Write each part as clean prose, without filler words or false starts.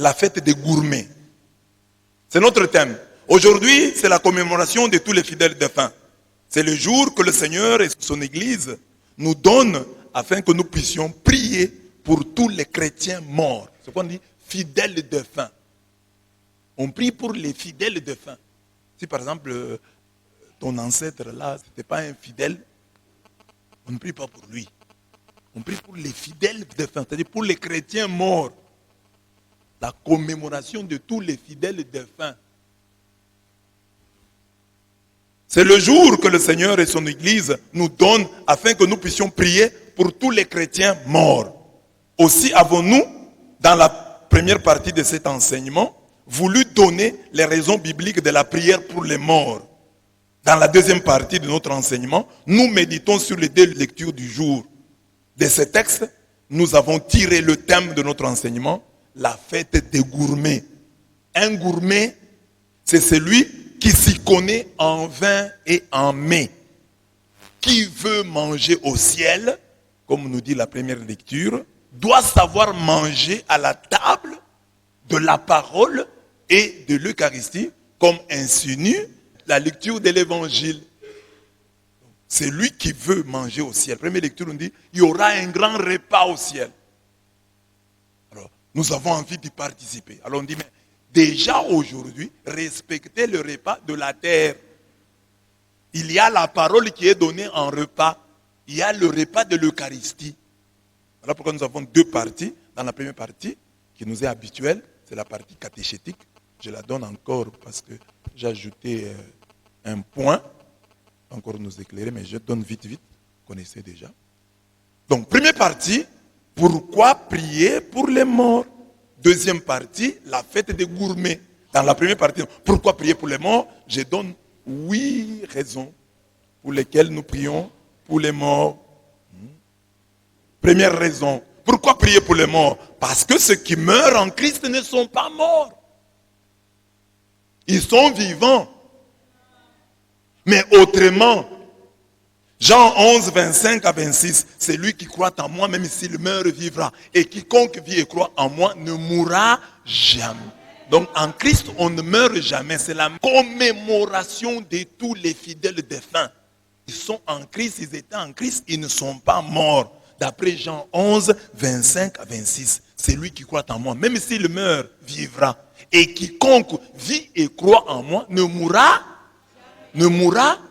la fête des gourmets. C'est notre thème. Aujourd'hui, c'est la commémoration de tous les fidèles défunts. C'est le jour que le Seigneur et son Église nous donnent afin que nous puissions prier pour tous les chrétiens morts. C'est ce qu'on dit, fidèles défunts. On prie pour les fidèles défunts. Si par exemple, ton ancêtre là, ce n'était pas un fidèle, on ne prie pas pour lui. On prie pour les fidèles défunts, c'est-à-dire pour les chrétiens morts. La commémoration de tous les fidèles défunts. C'est le jour que le Seigneur et son Église nous donnent afin que nous puissions prier pour tous les chrétiens morts. Aussi avons-nous, dans la première partie de cet enseignement, voulu donner les raisons bibliques de la prière pour les morts. Dans la deuxième partie de notre enseignement, nous méditons sur les deux lectures du jour. De ces textes, nous avons tiré le thème de notre enseignement, la fête des gourmets. Un gourmet, c'est celui qui s'y connaît en vin et en mets. Qui veut manger au ciel, comme nous dit la première lecture, doit savoir manger à la table de la parole et de l'Eucharistie, comme insinue la lecture de l'Évangile. C'est lui qui veut manger au ciel. Première lecture, on dit, il y aura un grand repas au ciel. Alors, nous avons envie d'y participer. Alors on dit, mais déjà aujourd'hui, respectez le repas de la terre. Il y a la parole qui est donnée en repas. Il y a le repas de l'Eucharistie. Voilà pourquoi nous avons deux parties. Dans la première partie, qui nous est habituelle, c'est la partie catéchétique. Je la donne encore parce que j'ai ajouté un point. Encore nous éclairer, mais je donne vite, vous connaissez déjà. Donc, première partie, pourquoi prier pour les morts? Deuxième partie, la fête des gourmets. Dans la première partie, pourquoi prier pour les morts? Je donne 8 raisons pour lesquelles nous prions pour les morts. Première raison, pourquoi prier pour les morts? Parce que ceux qui meurent en Christ ne sont pas morts. Ils sont vivants. Mais autrement, Jean 11, 25 à 26, c'est lui qui croit en moi, même s'il meurt, vivra. Et quiconque vit et croit en moi ne mourra jamais. Donc en Christ, on ne meurt jamais. C'est la commémoration de tous les fidèles défunts. Ils sont en Christ, ils étaient en Christ, ils ne sont pas morts. D'après Jean 11, 25 à 26, c'est lui qui croit en moi. Même s'il meurt, vivra. Et quiconque vit et croit en moi ne mourra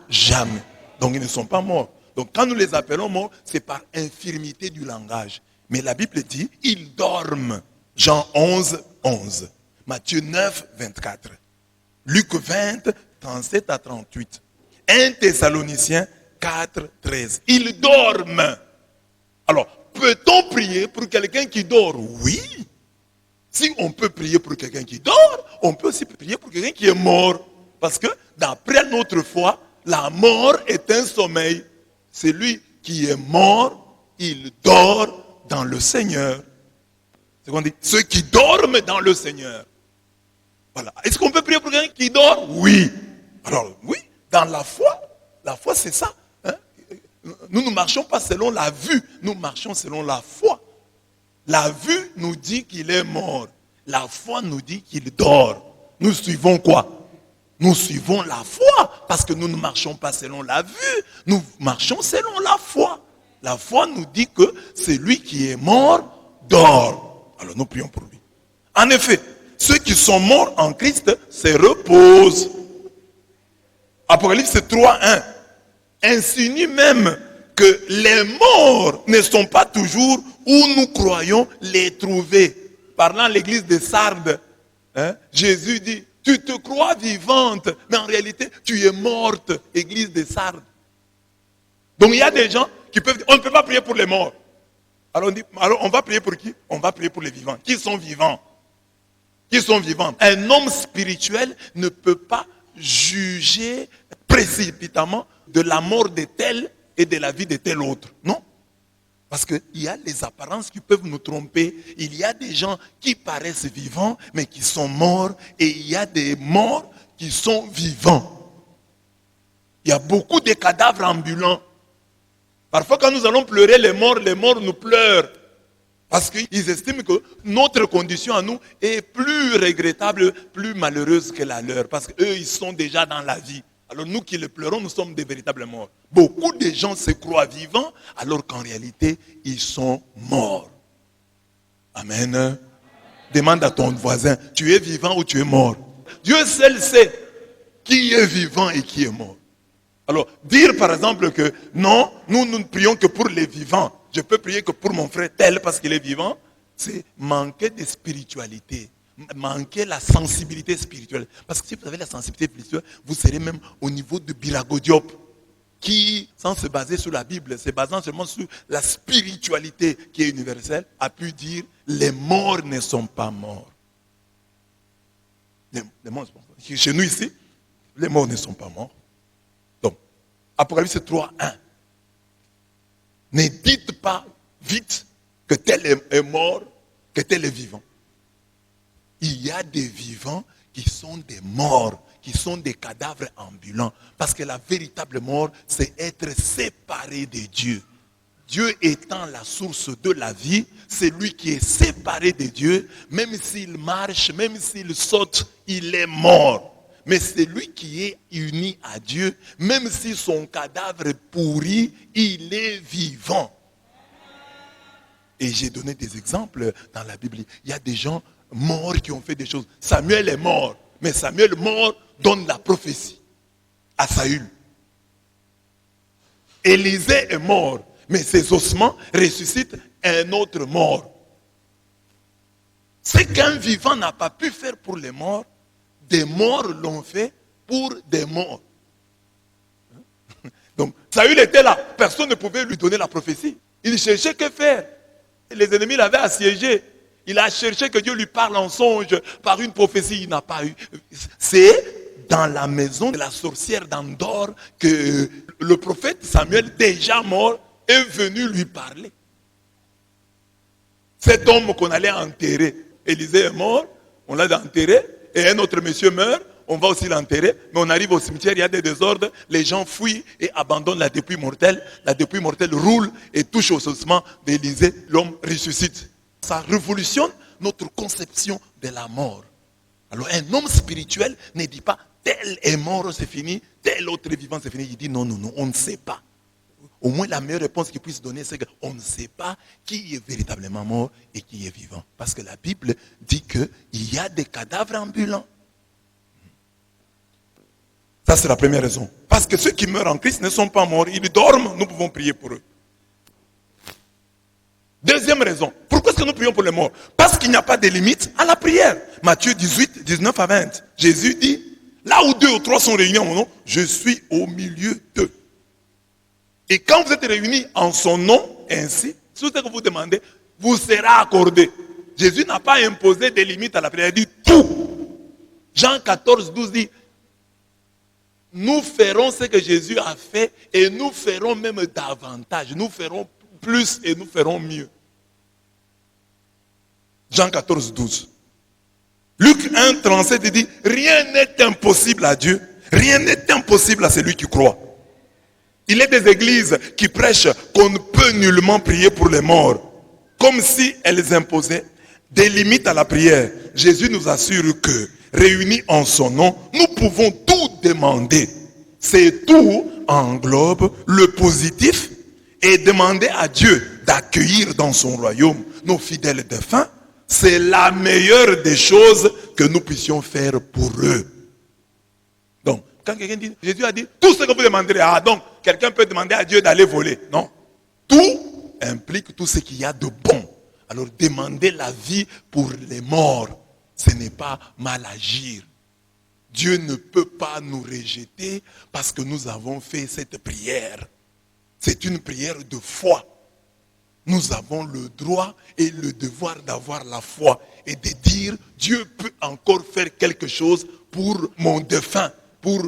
jamais. Donc ils ne sont pas morts. Donc quand nous les appelons morts, c'est par infirmité du langage. Mais la Bible dit, ils dorment. Jean 11, 11. Matthieu 9, 24. Luc 20, 37 à 38. 1 Thessaloniciens 4, 13. Ils dorment. Alors, peut-on prier pour quelqu'un qui dort? Oui. Si on peut prier pour quelqu'un qui dort, on peut aussi prier pour quelqu'un qui est mort. Parce que, d'après notre foi, la mort est un sommeil. Celui qui est mort, il dort dans le Seigneur. C'est ce qu'on dit. Ceux qui dorment dans le Seigneur. Voilà. Est-ce qu'on peut prier pour quelqu'un qui dort? Oui. Alors, oui, dans la foi c'est ça. Hein? Nous ne marchons pas selon la vue, nous marchons selon la foi. La vue nous dit qu'il est mort. La foi nous dit qu'il dort. Nous suivons quoi? Nous suivons la foi, parce que nous ne marchons pas selon la vue, nous marchons selon la foi. La foi nous dit que celui qui est mort dort. Alors nous prions pour lui. En effet, ceux qui sont morts en Christ se reposent. Apocalypse 3:1 insinue même que les morts ne sont pas toujours où nous croyons les trouver. Parlant à l'église de Sardes, Jésus dit, tu te crois vivante, mais en réalité, tu es morte, église de Sardes. Donc il y a des gens qui peuvent dire, on ne peut pas prier pour les morts. Alors on dit, alors on va prier pour qui? On va prier pour les vivants. Qui sont vivants? Qui sont vivants? Un homme spirituel ne peut pas juger précipitamment de la mort de tel et de la vie de tel autre. Non. Parce qu'il y a les apparences qui peuvent nous tromper. Il y a des gens qui paraissent vivants, mais qui sont morts. Et il y a des morts qui sont vivants. Il y a beaucoup de cadavres ambulants. Parfois, quand nous allons pleurer les morts nous pleurent. Parce qu'ils estiment que notre condition à nous est plus regrettable, plus malheureuse que la leur. Parce qu'eux, ils sont déjà dans la vie. Alors nous qui le pleurons, nous sommes des véritables morts. Beaucoup de gens se croient vivants, alors qu'en réalité, ils sont morts. Amen. Demande à ton voisin, tu es vivant ou tu es mort? Dieu seul sait qui est vivant et qui est mort. Alors, dire par exemple que non, nous ne prions que pour les vivants. Je peux prier que pour mon frère tel parce qu'il est vivant. C'est manquer de spiritualité. Manquer la sensibilité spirituelle. Parce que si vous avez la sensibilité spirituelle, vous serez même au niveau de Birago Diop, qui, sans se baser sur la Bible, se basant seulement sur la spiritualité qui est universelle, a pu dire les morts ne sont pas morts. Les morts ne sont pas morts. Chez nous ici, les morts ne sont pas morts. Donc, Apocalypse 3:1. Ne dites pas vite que tel est mort, que tel est vivant. Il y a des vivants qui sont des morts, qui sont des cadavres ambulants. Parce que la véritable mort, c'est être séparé de Dieu. Dieu étant la source de la vie, c'est lui qui est séparé de Dieu. Même s'il marche, même s'il saute, il est mort. Mais c'est lui qui est uni à Dieu. Même si son cadavre est pourri, il est vivant. Et j'ai donné des exemples dans la Bible. Il y a des gens morts qui ont fait des choses. Samuel est mort. Mais Samuel mort donne la prophétie à Saül. Élisée est mort. Mais ses ossements ressuscitent un autre mort. Ce qu'un vivant n'a pas pu faire pour les morts, des morts l'ont fait pour des morts. Donc, Saül était là. Personne ne pouvait lui donner la prophétie. Il cherchait que faire. Les ennemis l'avaient assiégé. Il a cherché que Dieu lui parle en songe par une prophétie. Il n'a pas eu. C'est dans la maison de la sorcière d'Endor que le prophète Samuel, déjà mort, est venu lui parler. Cet homme qu'on allait enterrer, Élisée est mort, on l'a enterré, et un autre monsieur meurt, on va aussi l'enterrer, mais on arrive au cimetière, il y a des désordres, les gens fuient et abandonnent la dépouille mortelle. La dépouille mortelle roule et touche aux ossements d'Élisée, l'homme ressuscite. Ça révolutionne notre conception de la mort. Alors un homme spirituel ne dit pas tel est mort, c'est fini, tel autre est vivant, c'est fini. Il dit non, on ne sait pas. Au moins la meilleure réponse qu'il puisse donner, c'est qu'on ne sait pas qui est véritablement mort et qui est vivant. Parce que la Bible dit qu'il y a des cadavres ambulants. Ça, c'est la première raison. Parce que ceux qui meurent en Christ ne sont pas morts. Ils dorment, nous pouvons prier pour eux. Deuxième raison. Pourquoi est-ce que nous prions pour les morts? Parce qu'il n'y a pas de limite à la prière. Matthieu 18, 19 à 20. Jésus dit, là où 2 ou 3 sont réunis en mon nom, je suis au milieu d'eux. Et quand vous êtes réunis en son nom, ainsi, tout ce que vous demandez, vous sera accordé. Jésus n'a pas imposé des limites à la prière. Il dit tout. Jean 14, 12 dit, nous ferons ce que Jésus a fait et nous ferons même davantage. Nous ferons plus et nous ferons mieux. Jean 14, 12. Luc 1, 37 dit, rien n'est impossible à Dieu. Rien n'est impossible à celui qui croit. Il y a des églises qui prêchent qu'on ne peut nullement prier pour les morts. Comme si elles imposaient des limites à la prière. Jésus nous assure que, réunis en son nom, nous pouvons tout demander. C'est tout englobe le positif et demander à Dieu d'accueillir dans son royaume nos fidèles défunts. C'est la meilleure des choses que nous puissions faire pour eux. Donc, quand quelqu'un dit, Jésus a dit, tout ce que vous demanderez, donc, quelqu'un peut demander à Dieu d'aller voler. Non. Tout implique tout ce qu'il y a de bon. Alors, demander la vie pour les morts, ce n'est pas mal agir. Dieu ne peut pas nous rejeter parce que nous avons fait cette prière. C'est une prière de foi. Nous avons le droit et le devoir d'avoir la foi et de dire, Dieu peut encore faire quelque chose pour mon défunt, pour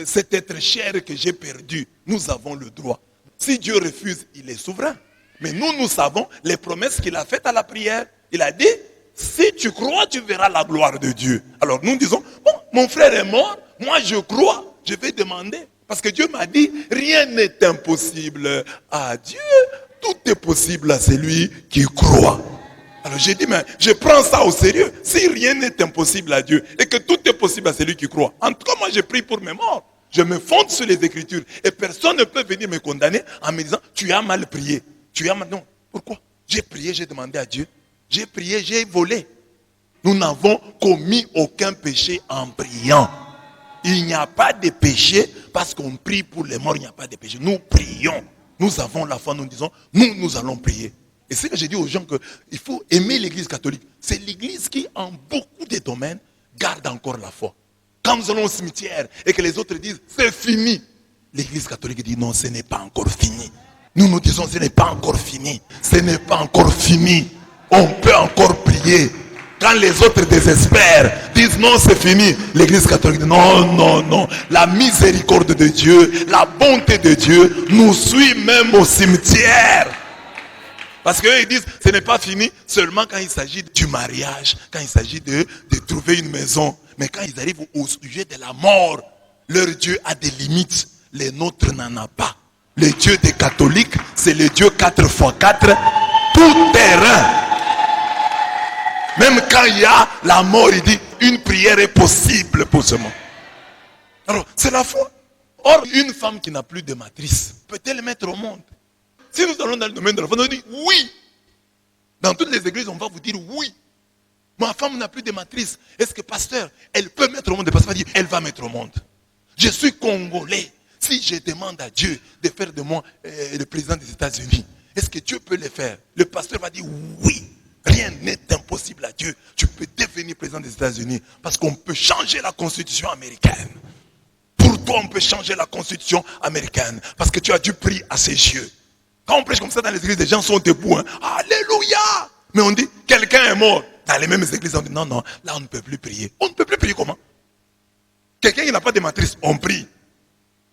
cet être cher que j'ai perdu. Nous avons le droit. Si Dieu refuse, il est souverain. Mais nous savons les promesses qu'il a faites à la prière. Il a dit, si tu crois, tu verras la gloire de Dieu. Alors nous disons, bon, mon frère est mort, moi je crois, je vais demander. Parce que Dieu m'a dit, rien n'est impossible à Dieu. Tout est possible à celui qui croit. Alors j'ai dit, mais je prends ça au sérieux. Si rien n'est impossible à Dieu et que tout est possible à celui qui croit. En tout cas, moi je prie pour mes morts. Je me fonde sur les Écritures. Et personne ne peut venir me condamner en me disant, tu as mal prié. Tu as mal... Non. Pourquoi? J'ai prié, j'ai demandé à Dieu. J'ai prié, j'ai volé. Nous n'avons commis aucun péché en priant. Il n'y a pas de péché parce qu'on prie pour les morts, il n'y a pas de péché. Nous prions. Nous avons la foi, nous disons, nous allons prier. Et c'est que j'ai dit aux gens qu'il faut aimer l'église catholique. C'est l'église qui, en beaucoup de domaines, garde encore la foi. Quand nous allons au cimetière et que les autres disent, c'est fini. L'église catholique dit, non, ce n'est pas encore fini. Nous nous disons, ce n'est pas encore fini. Ce n'est pas encore fini. On peut encore prier. Quand les autres désespèrent, disent non, c'est fini. L'église catholique dit non, non, non. La miséricorde de Dieu, la bonté de Dieu nous suit même au cimetière. Parce qu'eux, ils disent, ce n'est pas fini seulement quand il s'agit du mariage, quand il s'agit de trouver une maison. Mais quand ils arrivent au sujet de la mort, leur Dieu a des limites. Les nôtres n'en a pas. Le Dieu des catholiques, c'est le Dieu 4x4, tout terrain. Même quand il y a la mort, il dit, une prière est possible pour ce monde. Alors, c'est la foi. Or, une femme qui n'a plus de matrice, peut-elle mettre au monde? Si nous allons dans le domaine de la foi, on dit oui. Dans toutes les églises, on va vous dire oui. Ma femme n'a plus de matrice. Est-ce que pasteur, elle peut mettre au monde? Le pasteur va dire, elle va mettre au monde. Je suis congolais. Si je demande à Dieu de faire de moi le président des États-Unis, est-ce que Dieu peut le faire? Le pasteur va dire oui. Rien n'est impossible à Dieu. Tu peux devenir président des États-Unis parce qu'on peut changer la constitution américaine. Pour toi, on peut changer la constitution américaine parce que tu as dû prier à ses yeux. Quand on prêche comme ça dans les églises, les gens sont debout. Hein. Alléluia! Mais on dit, quelqu'un est mort. Dans les mêmes églises, on dit, non, non, là on ne peut plus prier. On ne peut plus prier comment? Quelqu'un qui n'a pas de matrice, on prie.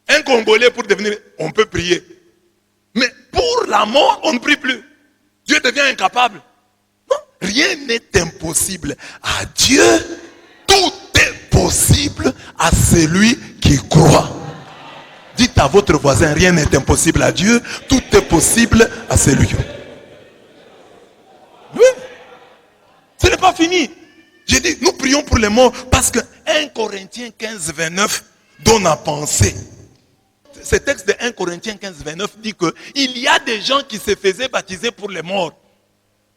Un Congolais pour devenir, on peut prier. Mais pour la mort, on ne prie plus. Dieu devient incapable. Non, rien n'est impossible à Dieu. Tout est possible à celui qui croit. Dites à votre voisin, rien n'est impossible à Dieu. Tout est possible à celui qui croit. Oui. Ce n'est pas fini. J'ai dit, nous prions pour les morts parce que 1 Corinthiens 15, 29 donne à penser. Ce texte de 1 Corinthiens 15, 29 dit qu'il y a des gens qui se faisaient baptiser pour les morts.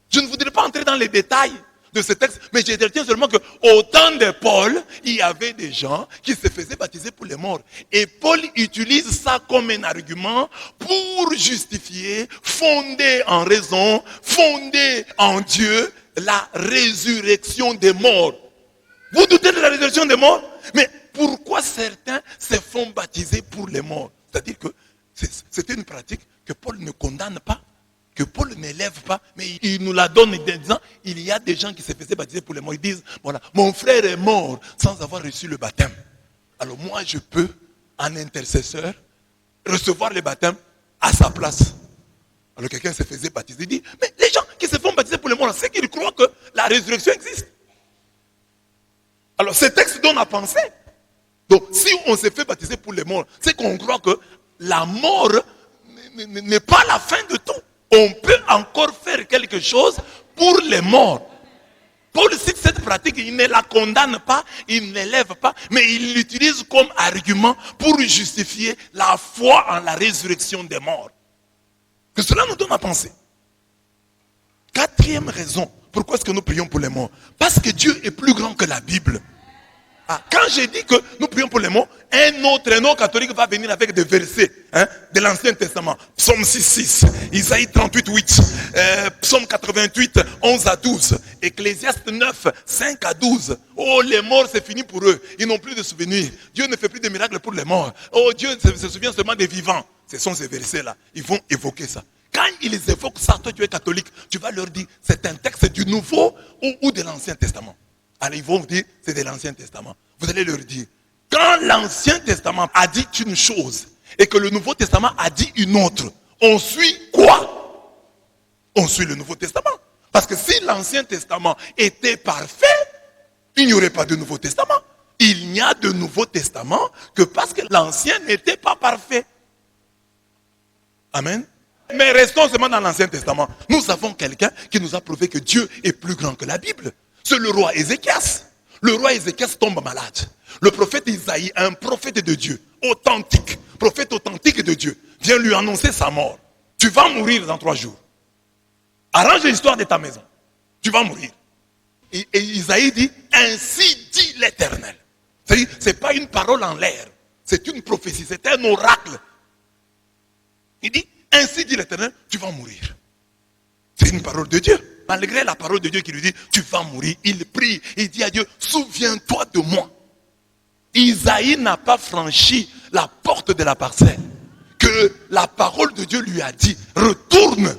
Je ne voudrais pas entrer dans les détails de ce texte, mais je retiens seulement qu'au temps de Paul, il y avait des gens qui se faisaient baptiser pour les morts. Et Paul utilise ça comme un argument pour justifier, fonder en raison, fonder en Dieu, la résurrection des morts. Vous doutez de la résurrection des morts? Mais pourquoi certains se font baptiser pour les morts? C'est-à-dire que c'était une pratique que Paul ne condamne pas, que Paul n'élève pas, mais il nous la donne en disant, il y a des gens qui se faisaient baptiser pour les morts. Ils disent, voilà, mon frère est mort sans avoir reçu le baptême. Alors moi, je peux, en intercesseur, recevoir le baptême à sa place. Alors quelqu'un se faisait baptiser, il dit, mais les gens qui se font baptiser pour les morts, c'est qu'ils croient que la résurrection existe. Alors ce texte donne à penser. Donc si on se fait baptiser pour les morts, c'est qu'on croit que la mort n'est pas la fin de tout. On peut encore faire quelque chose pour les morts. Paul cite cette pratique, il ne la condamne pas, il ne l'élève pas, mais il l'utilise comme argument pour justifier la foi en la résurrection des morts. Que cela nous donne à penser. Quatrième raison, pourquoi est-ce que nous prions pour les morts? Parce que Dieu est plus grand que la Bible. Quand j'ai dit que nous prions pour les morts, un autre catholique va venir avec des versets de l'Ancien Testament. Psaume 6, 6, Isaïe 38, 8, Psaume 88, 11 à 12, Ecclésiaste 9, 5 à 12. Oh, les morts, c'est fini pour eux. Ils n'ont plus de souvenirs. Dieu ne fait plus de miracles pour les morts. Oh, Dieu se souvient seulement des vivants. Ce sont ces versets-là. Ils vont évoquer ça. Quand ils évoquent ça, toi tu es catholique, tu vas leur dire, c'est un texte du Nouveau ou de l'Ancien Testament. Alors ils vont vous dire, c'est de l'Ancien Testament. Vous allez leur dire, quand l'Ancien Testament a dit une chose et que le Nouveau Testament a dit une autre, on suit quoi? On suit le Nouveau Testament. Parce que si l'Ancien Testament était parfait, il n'y aurait pas de Nouveau Testament. Il n'y a de Nouveau Testament que parce que l'Ancien n'était pas parfait. Amen. Mais restons seulement dans l'Ancien Testament. Nous avons quelqu'un qui nous a prouvé que Dieu est plus grand que la Bible. C'est le roi Ézéchias. Le roi Ézéchias tombe malade. Le prophète Isaïe, un prophète de Dieu, authentique, prophète authentique de Dieu, vient lui annoncer sa mort. Tu vas mourir dans 3 jours. Arrange l'histoire de ta maison. Tu vas mourir. Et Isaïe dit, ainsi dit l'Éternel. C'est-à-dire, ce n'est pas une parole en l'air. C'est une prophétie, c'est un oracle. Il dit, ainsi dit l'Éternel, tu vas mourir. C'est une parole de Dieu. Malgré la parole de Dieu qui lui dit, tu vas mourir, il prie, il dit à Dieu, souviens-toi de moi. Isaïe n'a pas franchi la porte de la parcelle. Que la parole de Dieu lui a dit, retourne.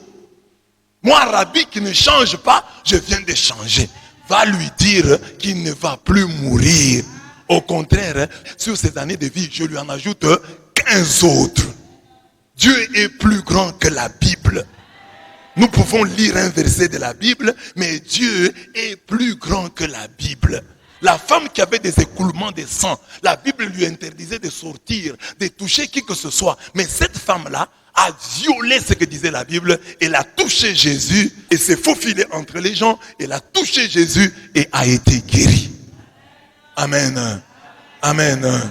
Moi, Rabbi qui ne change pas, je viens de changer. Va lui dire qu'il ne va plus mourir. Au contraire, sur ces années de vie, je lui en ajoute 15 autres. Dieu est plus grand que la Bible. Nous pouvons lire un verset de la Bible, mais Dieu est plus grand que la Bible. La femme qui avait des écoulements de sang, la Bible lui interdisait de sortir, de toucher qui que ce soit. Mais cette femme-là a violé ce que disait la Bible. Elle a touché Jésus et s'est faufilée entre les gens. Elle a touché Jésus et a été guérie. Amen. Amen.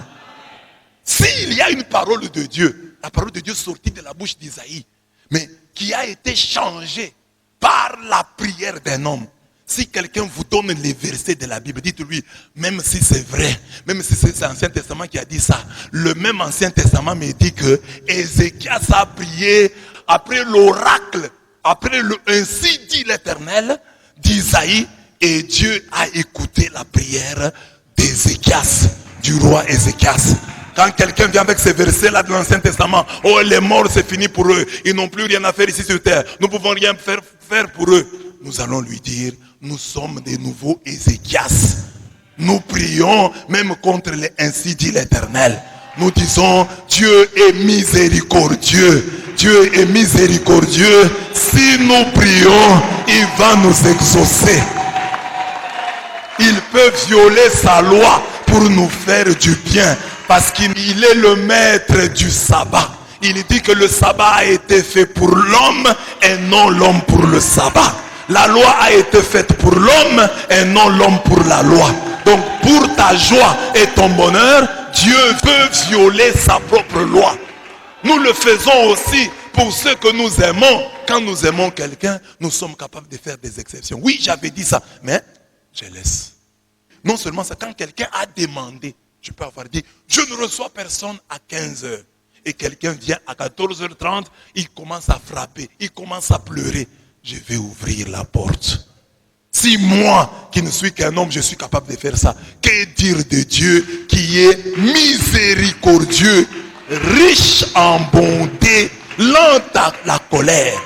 S'il y a une parole de Dieu, la parole de Dieu sortie de la bouche d'Isaïe, mais qui a été changée par la prière d'un homme. Si quelqu'un vous donne les versets de la Bible, dites-lui, même si c'est vrai, même si c'est l'Ancien Testament qui a dit ça, le même Ancien Testament me dit que Ézéchias a prié après l'oracle, après le ainsi dit l'Éternel d'Isaïe, et Dieu a écouté la prière d'Ézéchias, du roi Ézéchias. Quand quelqu'un vient avec ces versets-là de l'Ancien Testament, oh les morts c'est fini pour eux, ils n'ont plus rien à faire ici sur terre, nous ne pouvons rien faire pour eux. Nous allons lui dire, nous sommes des nouveaux Ézéchias. Nous prions même contre les ainsi dit l'Éternel. Nous disons, Dieu est miséricordieux. Dieu est miséricordieux. Si nous prions, il va nous exaucer. Il peut violer sa loi pour nous faire du bien. Parce qu'il est le maître du sabbat. Il dit que le sabbat a été fait pour l'homme et non l'homme pour le sabbat. La loi a été faite pour l'homme et non l'homme pour la loi. Donc pour ta joie et ton bonheur, Dieu peut violer sa propre loi. Nous le faisons aussi pour ceux que nous aimons. Quand nous aimons quelqu'un, nous sommes capables de faire des exceptions. Oui, j'avais dit ça, mais je laisse. Non seulement ça, quand quelqu'un a demandé, je peux avoir dit, je ne reçois personne à 15 heures. Et quelqu'un vient à 14h30, il commence à frapper, il commence à pleurer. Je vais ouvrir la porte. Si moi, qui ne suis qu'un homme, je suis capable de faire ça, que dire de Dieu qui est miséricordieux, riche en bonté, lent à la colère.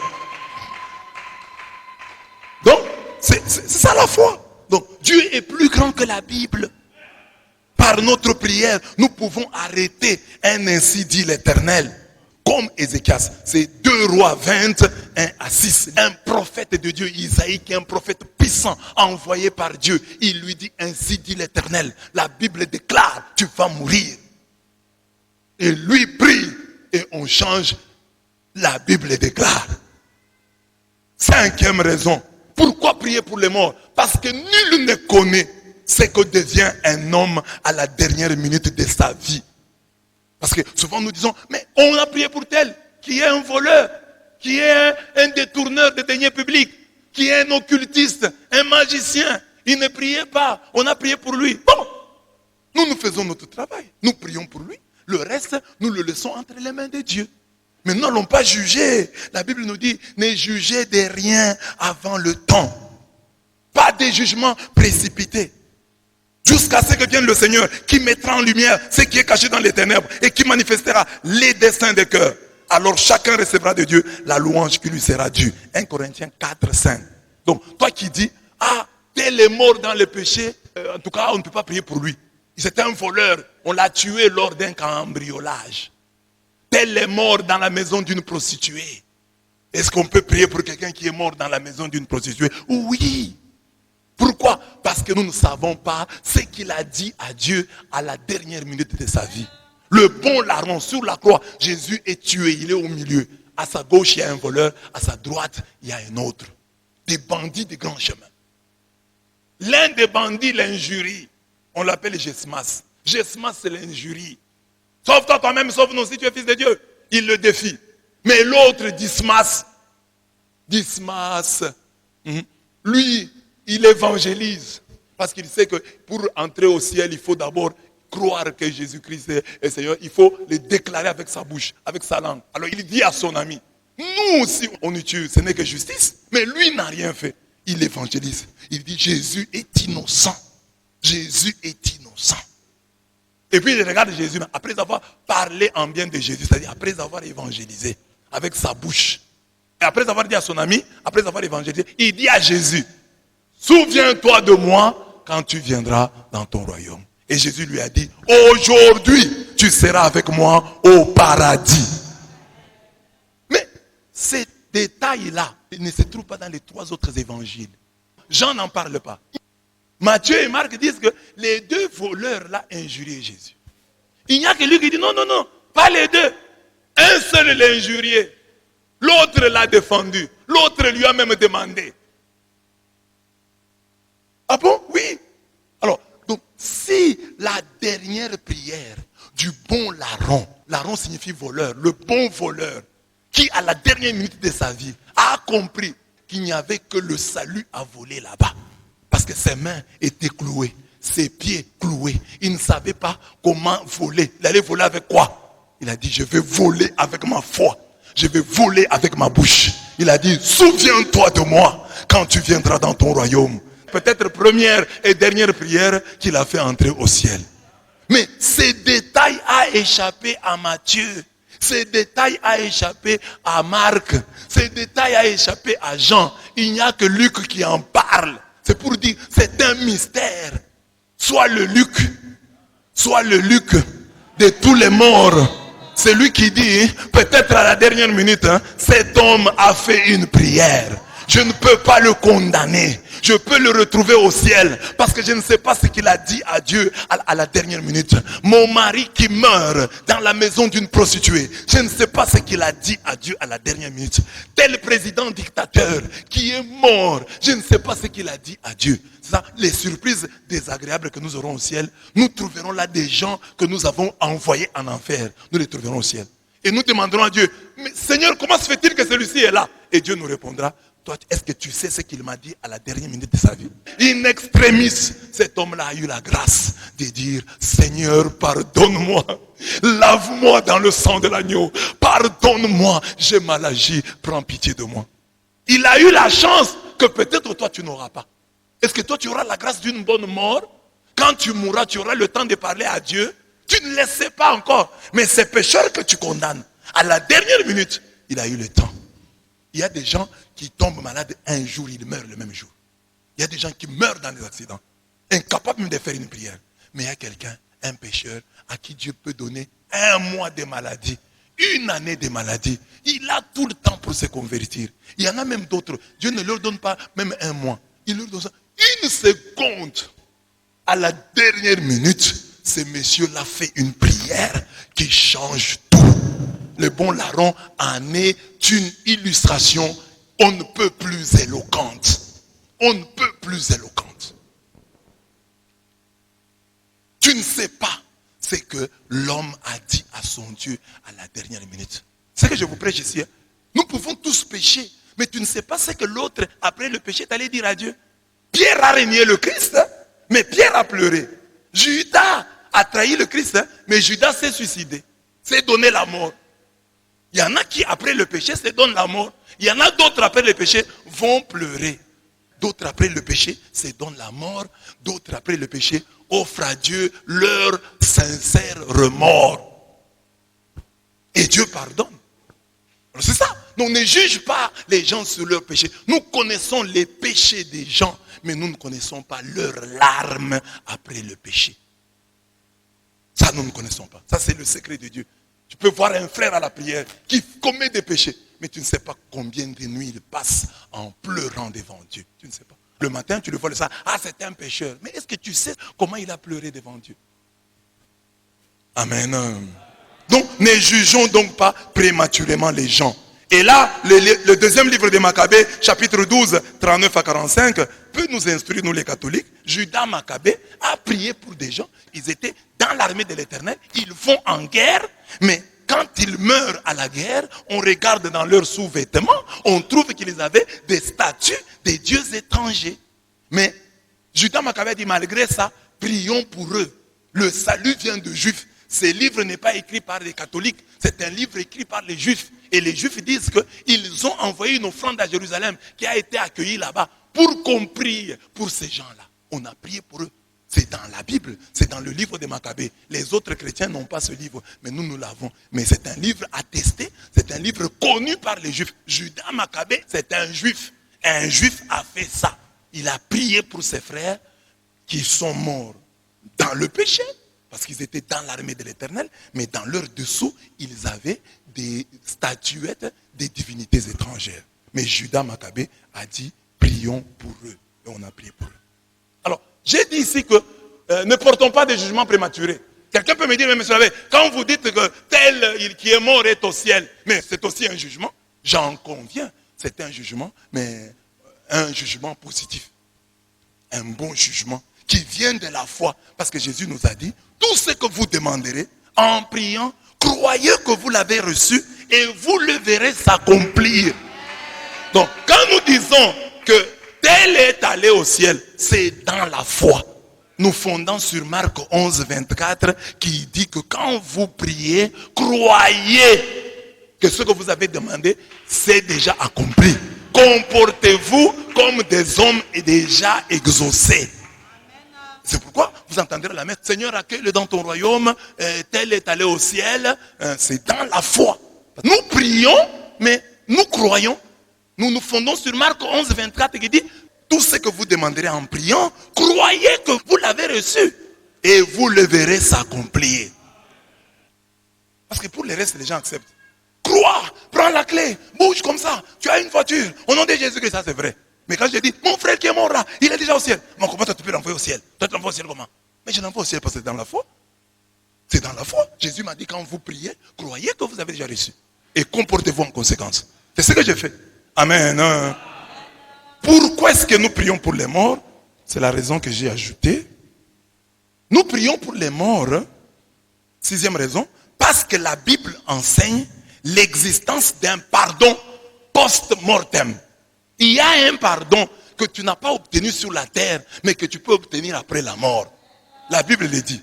Donc, c'est ça la foi. Donc, Dieu est plus grand que la Bible. Par notre prière, nous pouvons arrêter un ainsi dit l'Éternel. Comme Ézéchias, c'est 2 Rois 20, 1 à 6. Un prophète de Dieu, Isaïe, qui est un prophète puissant, envoyé par Dieu. Il lui dit, ainsi dit l'Éternel. La Bible déclare, tu vas mourir. Et lui prie, et on change. La Bible déclare. 5e raison. Pourquoi prier pour les morts? Parce que nul ne connaît ce que devient un homme à la dernière minute de sa vie. Parce que souvent nous disons, mais on a prié pour tel, qui est un voleur, qui est un détourneur de deniers publics, qui est un occultiste, un magicien. Il ne priait pas, on a prié pour lui. Bon, nous faisons notre travail, nous prions pour lui. Le reste, nous le laissons entre les mains de Dieu. Mais nous n'allons pas juger. La Bible nous dit, ne jugez de rien avant le temps. Pas de jugement précipité. Jusqu'à ce que vienne le Seigneur qui mettra en lumière ce qui est caché dans les ténèbres et qui manifestera les desseins des cœurs. Alors chacun recevra de Dieu la louange qui lui sera due. 1 Corinthiens 4, 5. Donc toi qui dis, ah, tel est mort dans le péché, en tout cas on ne peut pas prier pour lui. C'était un voleur, on l'a tué lors d'un cambriolage. Tel est mort dans la maison d'une prostituée. Est-ce qu'on peut prier pour quelqu'un qui est mort dans la maison d'une prostituée? Oui. Pourquoi? Parce que nous ne savons pas ce qu'il a dit à Dieu à la dernière minute de sa vie. Le bon larron sur la croix, Jésus est tué, il est au milieu. À sa gauche, il y a un voleur. À sa droite, il y a un autre. Des bandits de grand chemin. L'un des bandits l'injurie. On l'appelle Gesmas. Gesmas, c'est l'injurie. Sauve-toi toi-même, sauve-nous si tu es fils de Dieu. Il le défie. Mais l'autre, Dismas, lui, il évangélise. Parce qu'il sait que pour entrer au ciel, il faut d'abord croire que Jésus-Christ est Seigneur. Il faut le déclarer avec sa bouche, avec sa langue. Alors il dit à son ami, nous aussi on nous tue, ce n'est que justice. Mais lui n'a rien fait. Il évangélise. Il dit, Jésus est innocent. Jésus est innocent. Et puis il regarde Jésus, après avoir parlé en bien de Jésus, c'est-à-dire après avoir évangélisé avec sa bouche. Et après avoir dit à son ami, après avoir évangélisé, il dit à Jésus, souviens-toi de moi quand tu viendras dans ton royaume. Et Jésus lui a dit, aujourd'hui, tu seras avec moi au paradis. Mais ces détails-là, ils ne se trouvent pas dans les 3 autres évangiles. Jean n'en parle pas. Matthieu et Marc disent que les 2 voleurs-là injuriaient Jésus. Il n'y a que lui qui dit, non, non, non, pas les 2. Un seul l'a injurié. L'autre l'a défendu. L'autre lui a même demandé. Ah bon? Oui. Alors, donc, si la dernière prière du bon larron signifie voleur, le bon voleur, qui à la dernière minute de sa vie a compris qu'il n'y avait que le salut à voler là-bas. Parce que ses mains étaient clouées, ses pieds cloués. Il ne savait pas comment voler. Il allait voler avec quoi? Il a dit, je vais voler avec ma foi. Je vais voler avec ma bouche. Il a dit, souviens-toi de moi quand tu viendras dans ton royaume. Peut-être première et dernière prière qu'il a fait entrer au ciel. Mais ces détails a échappé à Matthieu. Ces détails a échappé à Marc. Ces détails a échappé à Jean. Il n'y a que Luc qui en parle. C'est pour dire, c'est un mystère. Soit le Luc de tous les morts. C'est lui qui dit, peut-être à la dernière minute, cet homme a fait une prière. Je ne peux pas le condamner. Je peux le retrouver au ciel. Parce que je ne sais pas ce qu'il a dit à Dieu à la dernière minute. Mon mari qui meurt dans la maison d'une prostituée. Je ne sais pas ce qu'il a dit à Dieu à la dernière minute. Tel président dictateur qui est mort. Je ne sais pas ce qu'il a dit à Dieu. C'est ça, les surprises désagréables que nous aurons au ciel. Nous trouverons là des gens que nous avons envoyés en enfer. Nous les trouverons au ciel. Et nous demanderons à Dieu, mais Seigneur, comment se fait-il que celui-ci est là? Et Dieu nous répondra, toi, est-ce que tu sais ce qu'il m'a dit à la dernière minute de sa vie? In extremis, cet homme-là a eu la grâce de dire, Seigneur, pardonne-moi. Lave-moi dans le sang de l'agneau. Pardonne-moi, j'ai mal agi. Prends pitié de moi. Il a eu la chance que peut-être toi, tu n'auras pas. Est-ce que toi, tu auras la grâce d'une bonne mort? Quand tu mourras, tu auras le temps de parler à Dieu. Tu ne le sais pas encore. Mais ces pécheurs que tu condamnes, à la dernière minute, il a eu le temps. Il y a des gens qui tombent malades un jour, ils meurent le même jour. Il y a des gens qui meurent dans des accidents, incapables même de faire une prière. Mais il y a quelqu'un, un pécheur, à qui Dieu peut donner 1 mois de maladie, 1 année de maladie. Il a tout le temps pour se convertir. Il y en a même d'autres. Dieu ne leur donne pas même 1 mois. Il leur donne 1 seconde. À la dernière minute, ce monsieur-là fait une prière qui change tout. Le bon larron en est une illustration, on ne peut plus éloquente. On ne peut plus éloquente. Tu ne sais pas ce que l'homme a dit à son Dieu à la dernière minute. C'est ce que je vous prêche ici. Nous pouvons tous pécher, mais tu ne sais pas ce que l'autre, après le péché, t'allait dire à Dieu. Pierre a renié le Christ, mais Pierre a pleuré. Judas a trahi le Christ, mais Judas s'est suicidé, s'est donné la mort. Il y en a qui, après le péché, se donnent la mort. Il y en a d'autres, après le péché, vont pleurer. D'autres, après le péché, se donnent la mort. D'autres, après le péché, offrent à Dieu leur sincère remords. Et Dieu pardonne. C'est ça. On ne juge pas les gens sur leurs péchés. Nous connaissons les péchés des gens, mais nous ne connaissons pas leurs larmes après le péché. Ça, nous ne connaissons pas. Ça, c'est le secret de Dieu. Tu peux voir un frère à la prière qui commet des péchés, mais tu ne sais pas combien de nuits il passe en pleurant devant Dieu. Tu ne sais pas. Le matin, tu le vois le soir. Ah, c'est un pécheur. Mais est-ce que tu sais comment il a pleuré devant Dieu? Amen. Donc, ne jugeons donc pas prématurément les gens. Et là, le deuxième livre de Maccabée, chapitre 12, 39 à 45, peut nous instruire, nous les catholiques. Judas Maccabée a prié pour des gens. Ils étaient dans l'armée de l'Éternel. Ils vont en guerre, mais quand ils meurent à la guerre, on regarde dans leurs sous-vêtements, on trouve qu'ils avaient des statues des dieux étrangers. Mais Judas Maccabée a dit, malgré ça, prions pour eux. Le salut vient de Juifs. Ce livre n'est pas écrit par les catholiques, c'est un livre écrit par les Juifs. Et les Juifs disent qu'ils ont envoyé une offrande à Jérusalem qui a été accueillie là-bas pour qu'on prie pour ces gens-là. On a prié pour eux. C'est dans la Bible, c'est dans le livre de Maccabée. Les autres chrétiens n'ont pas ce livre, mais nous l'avons. Mais c'est un livre attesté, c'est un livre connu par les Juifs. Judas Maccabée, c'est un Juif. Un Juif a fait ça. Il a prié pour ses frères qui sont morts dans le péché, parce qu'ils étaient dans l'armée de l'Éternel, mais dans leur dessous, ils avaient des statuettes des divinités étrangères. Mais Judas Maccabée a dit, prions pour eux. Et on a prié pour eux. Alors, j'ai dit ici que ne portons pas de jugements prématurés. Quelqu'un peut me dire, mais monsieur l'abbé, quand vous dites que tel qui est mort est au ciel, mais c'est aussi un jugement, j'en conviens, c'est un jugement, mais un jugement positif. Un bon jugement qui vient de la foi. Parce que Jésus nous a dit, tout ce que vous demanderez en priant, croyez que vous l'avez reçu et vous le verrez s'accomplir. Donc, quand nous disons que tel est allé au ciel, c'est dans la foi. Nous fondons sur Marc 11, 24 qui dit que quand vous priez, croyez que ce que vous avez demandé, c'est déjà accompli. Comportez-vous comme des hommes déjà exaucés. C'est pourquoi vous entendrez la messe, Seigneur, accueille-le dans ton royaume, tel est allé au ciel. C'est dans la foi. Nous prions, mais nous croyons. Nous nous fondons sur Marc 11, 24 qui dit, tout ce que vous demanderez en priant, croyez que vous l'avez reçu. Et vous le verrez s'accomplir. Parce que pour le reste, les gens acceptent. Crois, prends la clé, bouge comme ça. Tu as une voiture. Au nom de Jésus-Christ, ça c'est vrai. Mais quand je dis, mon frère qui est mort là, il est déjà au ciel. Mais comment toi tu peux l'envoyer au ciel? Toi tu l'envoies au ciel comment? Mais je l'envoie au ciel parce que c'est dans la foi. C'est dans la foi. Jésus m'a dit, quand vous priez, croyez que vous avez déjà reçu. Et comportez-vous en conséquence. C'est ce que j'ai fait. Amen. Pourquoi est-ce que nous prions pour les morts? C'est la raison que j'ai ajoutée. Nous prions pour les morts. Sixième raison. Parce que la Bible enseigne l'existence d'un pardon post-mortem. Il y a un pardon que tu n'as pas obtenu sur la terre, mais que tu peux obtenir après la mort. La Bible le dit.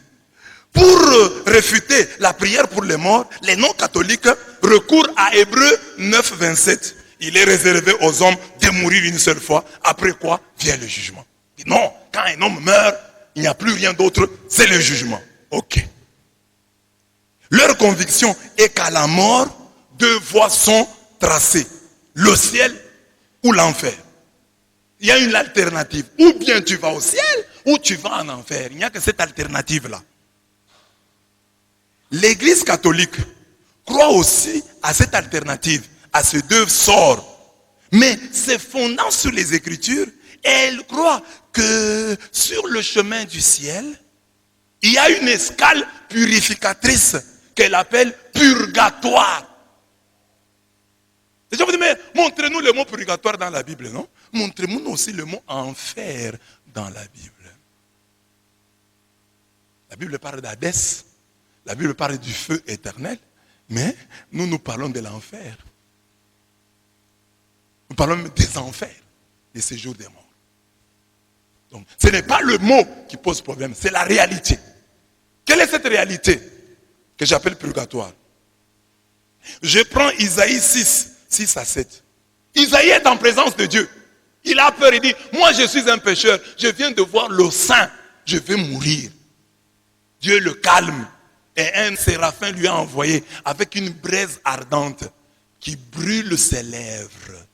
Pour réfuter la prière pour les morts, les non-catholiques recourent à Hébreux 9, 27. Il est réservé aux hommes de mourir une seule fois, après quoi vient le jugement. Non, quand un homme meurt, il n'y a plus rien d'autre, c'est le jugement. Ok. Leur conviction est qu'à la mort, deux voies sont tracées. Le ciel ou l'enfer. Il y a une alternative. Ou bien tu vas au ciel, ou tu vas en enfer. Il n'y a que cette alternative-là. L'Église catholique croit aussi à cette alternative, à ces deux sorts. Mais se fondant sur les Écritures, elle croit que sur le chemin du ciel, il y a une escale purificatrice qu'elle appelle purgatoire. Et je vous dis, mais montrez-nous le mot purgatoire dans la Bible, non? Montrez-nous aussi le mot enfer dans la Bible. La Bible parle d'Hadès, la Bible parle du feu éternel, mais nous parlons de l'enfer. Nous parlons des enfers, des séjours des morts. Donc, ce n'est pas le mot qui pose problème, c'est la réalité. Quelle est cette réalité que j'appelle purgatoire? Je prends Isaïe 6, 6 à 7. Isaïe est en présence de Dieu. Il a peur, il dit, moi je suis un pécheur, je viens de voir le Saint, je vais mourir. Dieu le calme. Et un séraphin lui a envoyé avec une braise ardente qui brûle ses lèvres.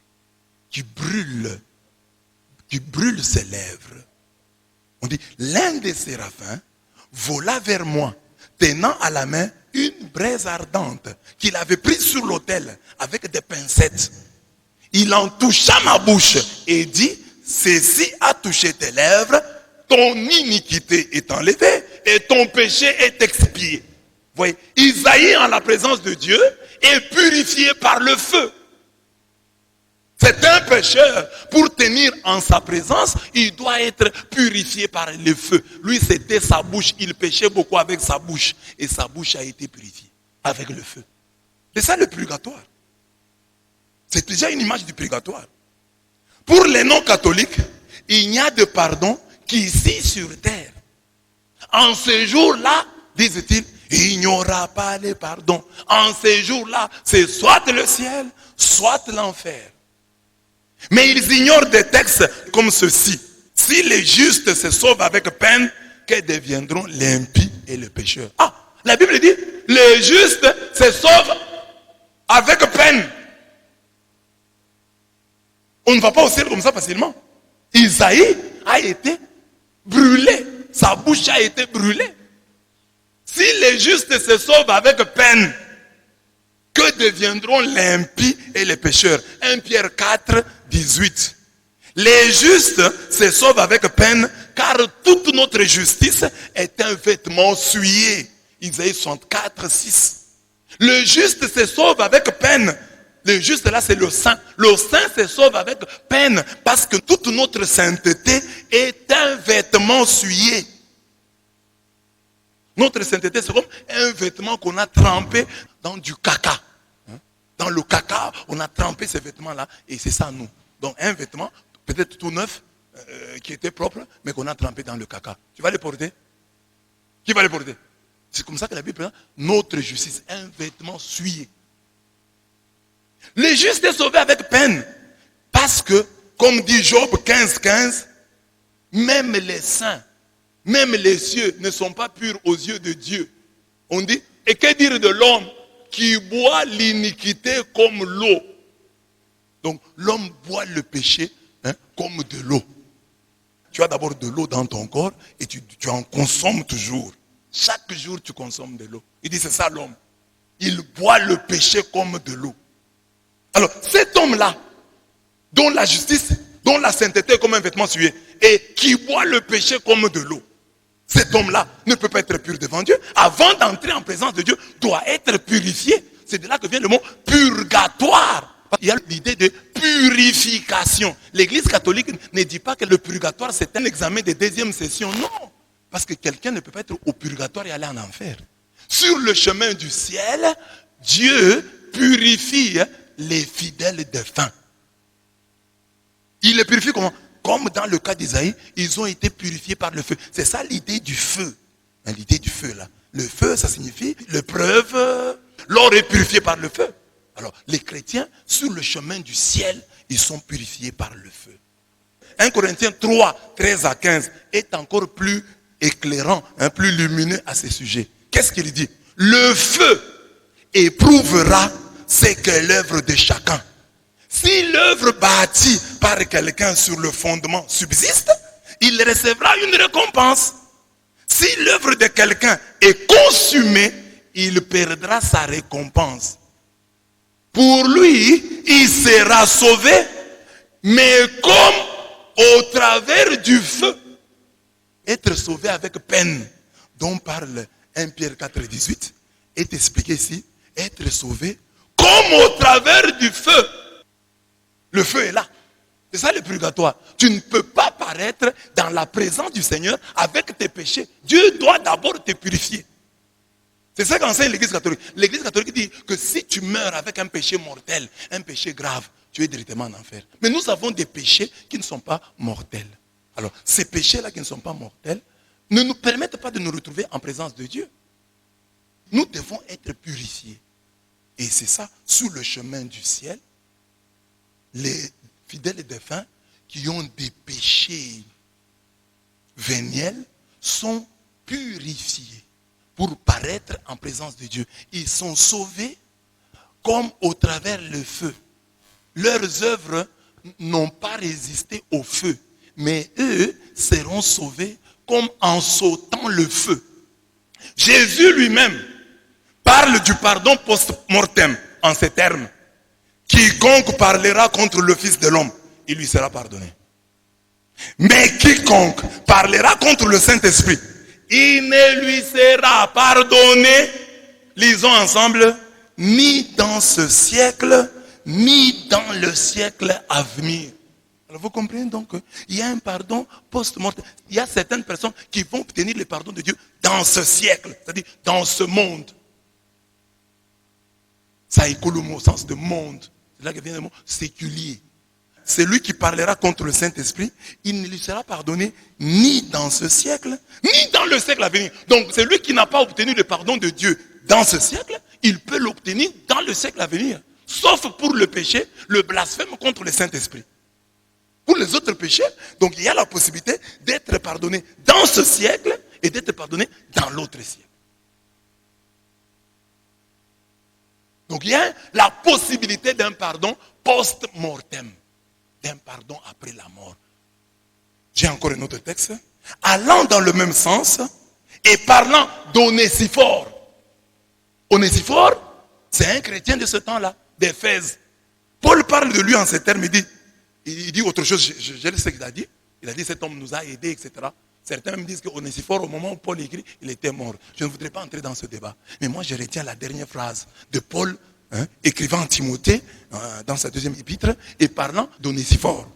Qui brûle ses lèvres. On dit, l'un des séraphins vola vers moi, tenant à la main une braise ardente qu'il avait prise sur l'autel avec des pincettes. Il en toucha ma bouche et dit, ceci a touché tes lèvres, ton iniquité est enlevée et ton péché est expié. Vous voyez, Isaïe en la présence de Dieu est purifié par le feu. pécheur, pour tenir en sa présence, il doit être purifié par le feu. Lui, c'était sa bouche. Il péchait beaucoup avec sa bouche. Et sa bouche a été purifiée avec le feu. C'est ça le purgatoire. C'est déjà une image du purgatoire. Pour les non-catholiques, il n'y a de pardon qu'ici sur terre. En ce jour-là, disent-ils, il n'y aura pas de pardon. En ces jours-là, c'est soit le ciel, soit l'enfer. Mais ils ignorent des textes comme ceci. Si les justes se sauvent avec peine, que deviendront l'impie et le pécheur? Ah, la Bible dit, les justes se sauvent avec peine. On ne va pas au ciel comme ça facilement. Isaïe a été brûlé. Sa bouche a été brûlée. Si les justes se sauvent avec peine, que deviendront l'impie et les pécheurs? 1 Pierre 4, 18. Les justes se sauvent avec peine, car toute notre justice est un vêtement souillé. Isaïe 64, 6. Le juste se sauve avec peine. Le juste là, c'est le saint. Le saint se sauve avec peine, parce que toute notre sainteté est un vêtement souillé. Notre sainteté, c'est comme un vêtement qu'on a trempé dans du caca. Dans le caca, on a trempé ces vêtements-là, et c'est ça nous. Donc un vêtement, peut-être tout neuf, qui était propre, mais qu'on a trempé dans le caca. Tu vas le porter? Qui va le porter? C'est comme ça que la Bible présente notre justice, un vêtement souillé. Le juste est sauvé avec peine, parce que, comme dit Job 15, 15, même les saints, même les cieux ne sont pas purs aux yeux de Dieu. On dit, et que dire de l'homme qui boit l'iniquité comme l'eau? Donc l'homme boit le péché comme de l'eau. Tu as d'abord de l'eau dans ton corps et tu en consommes toujours. Chaque jour tu consommes de l'eau. Il dit c'est ça l'homme. Il boit le péché comme de l'eau. Alors cet homme-là, dont la justice, dont la sainteté est comme un vêtement souillé, et qui boit le péché comme de l'eau, cet homme-là ne peut pas être pur devant Dieu. Avant d'entrer en présence de Dieu, doit être purifié. C'est de là que vient le mot purgatoire. Il y a l'idée de purification. L'Église catholique ne dit pas que le purgatoire c'est un examen de deuxième session. Non. Parce que quelqu'un ne peut pas être au purgatoire et aller en enfer. Sur le chemin du ciel, Dieu purifie les fidèles défunts. Il les purifie comment? Comme dans le cas d'Isaïe, ils ont été purifiés par le feu. C'est ça l'idée du feu. L'idée du feu là. Le feu, ça signifie l'épreuve. L'or est purifié par le feu. Alors, les chrétiens, sur le chemin du ciel, ils sont purifiés par le feu. 1 Corinthiens 3, 13 à 15 est encore plus éclairant, plus lumineux à ce sujet. Qu'est-ce qu'il dit? Le feu éprouvera ce qu'est l'œuvre de chacun. Si l'œuvre bâtie par quelqu'un sur le fondement subsiste, il recevra une récompense. Si l'œuvre de quelqu'un est consumée, il perdra sa récompense. Pour lui, il sera sauvé, mais comme au travers du feu. Être sauvé avec peine, dont parle 1 Pierre 4, 18, est expliqué ici. Être sauvé comme au travers du feu. Le feu est là. C'est ça le purgatoire. Tu ne peux pas paraître dans la présence du Seigneur avec tes péchés. Dieu doit d'abord te purifier. C'est ça qu'enseigne l'Église catholique. L'Église catholique dit que si tu meurs avec un péché mortel, un péché grave, tu es directement en enfer. Mais nous avons des péchés qui ne sont pas mortels. Alors, ces péchés-là qui ne sont pas mortels ne nous permettent pas de nous retrouver en présence de Dieu. Nous devons être purifiés. Et c'est ça, sous le chemin du ciel, les fidèles défunts qui ont des péchés véniels sont purifiés pour paraître en présence de Dieu. Ils sont sauvés comme au travers le feu. Leurs œuvres n'ont pas résisté au feu, mais eux seront sauvés comme en sautant le feu. Jésus lui-même parle du pardon post-mortem en ces termes. Quiconque parlera contre le Fils de l'homme, il lui sera pardonné. Mais quiconque parlera contre le Saint-Esprit, il ne lui sera pardonné, lisons ensemble, ni dans ce siècle, ni dans le siècle à venir. Alors vous comprenez donc qu'il y a un pardon post-mortem. Il y a certaines personnes qui vont obtenir le pardon de Dieu dans ce siècle, c'est-à-dire dans ce monde. Ça écoule le mot au sens de monde. C'est là que vient le mot séculier. Celui qui parlera contre le Saint-Esprit, il ne lui sera pardonné ni dans ce siècle, ni dans le siècle à venir. Donc celui qui n'a pas obtenu le pardon de Dieu dans ce siècle, il peut l'obtenir dans le siècle à venir. Sauf pour le péché, le blasphème contre le Saint-Esprit. Pour les autres péchés, donc il y a la possibilité d'être pardonné dans ce siècle et d'être pardonné dans l'autre siècle. Donc il y a la possibilité d'un pardon post-mortem, d'un pardon après la mort. J'ai encore un autre texte. Allant dans le même sens et parlant d'Onésiphore. Onésiphore, c'est un chrétien de ce temps-là, d'Éphèse. Paul parle de lui en ces termes, il dit autre chose, je sais ce qu'il a dit. Il a dit cet homme nous a aidés, etc. Certains me disent qu'Onésiphore, au moment où Paul écrit, il était mort. Je ne voudrais pas entrer dans ce débat. Mais moi, je retiens la dernière phrase de Paul, écrivant à Timothée, dans sa deuxième épître, et parlant d'Onésiphore.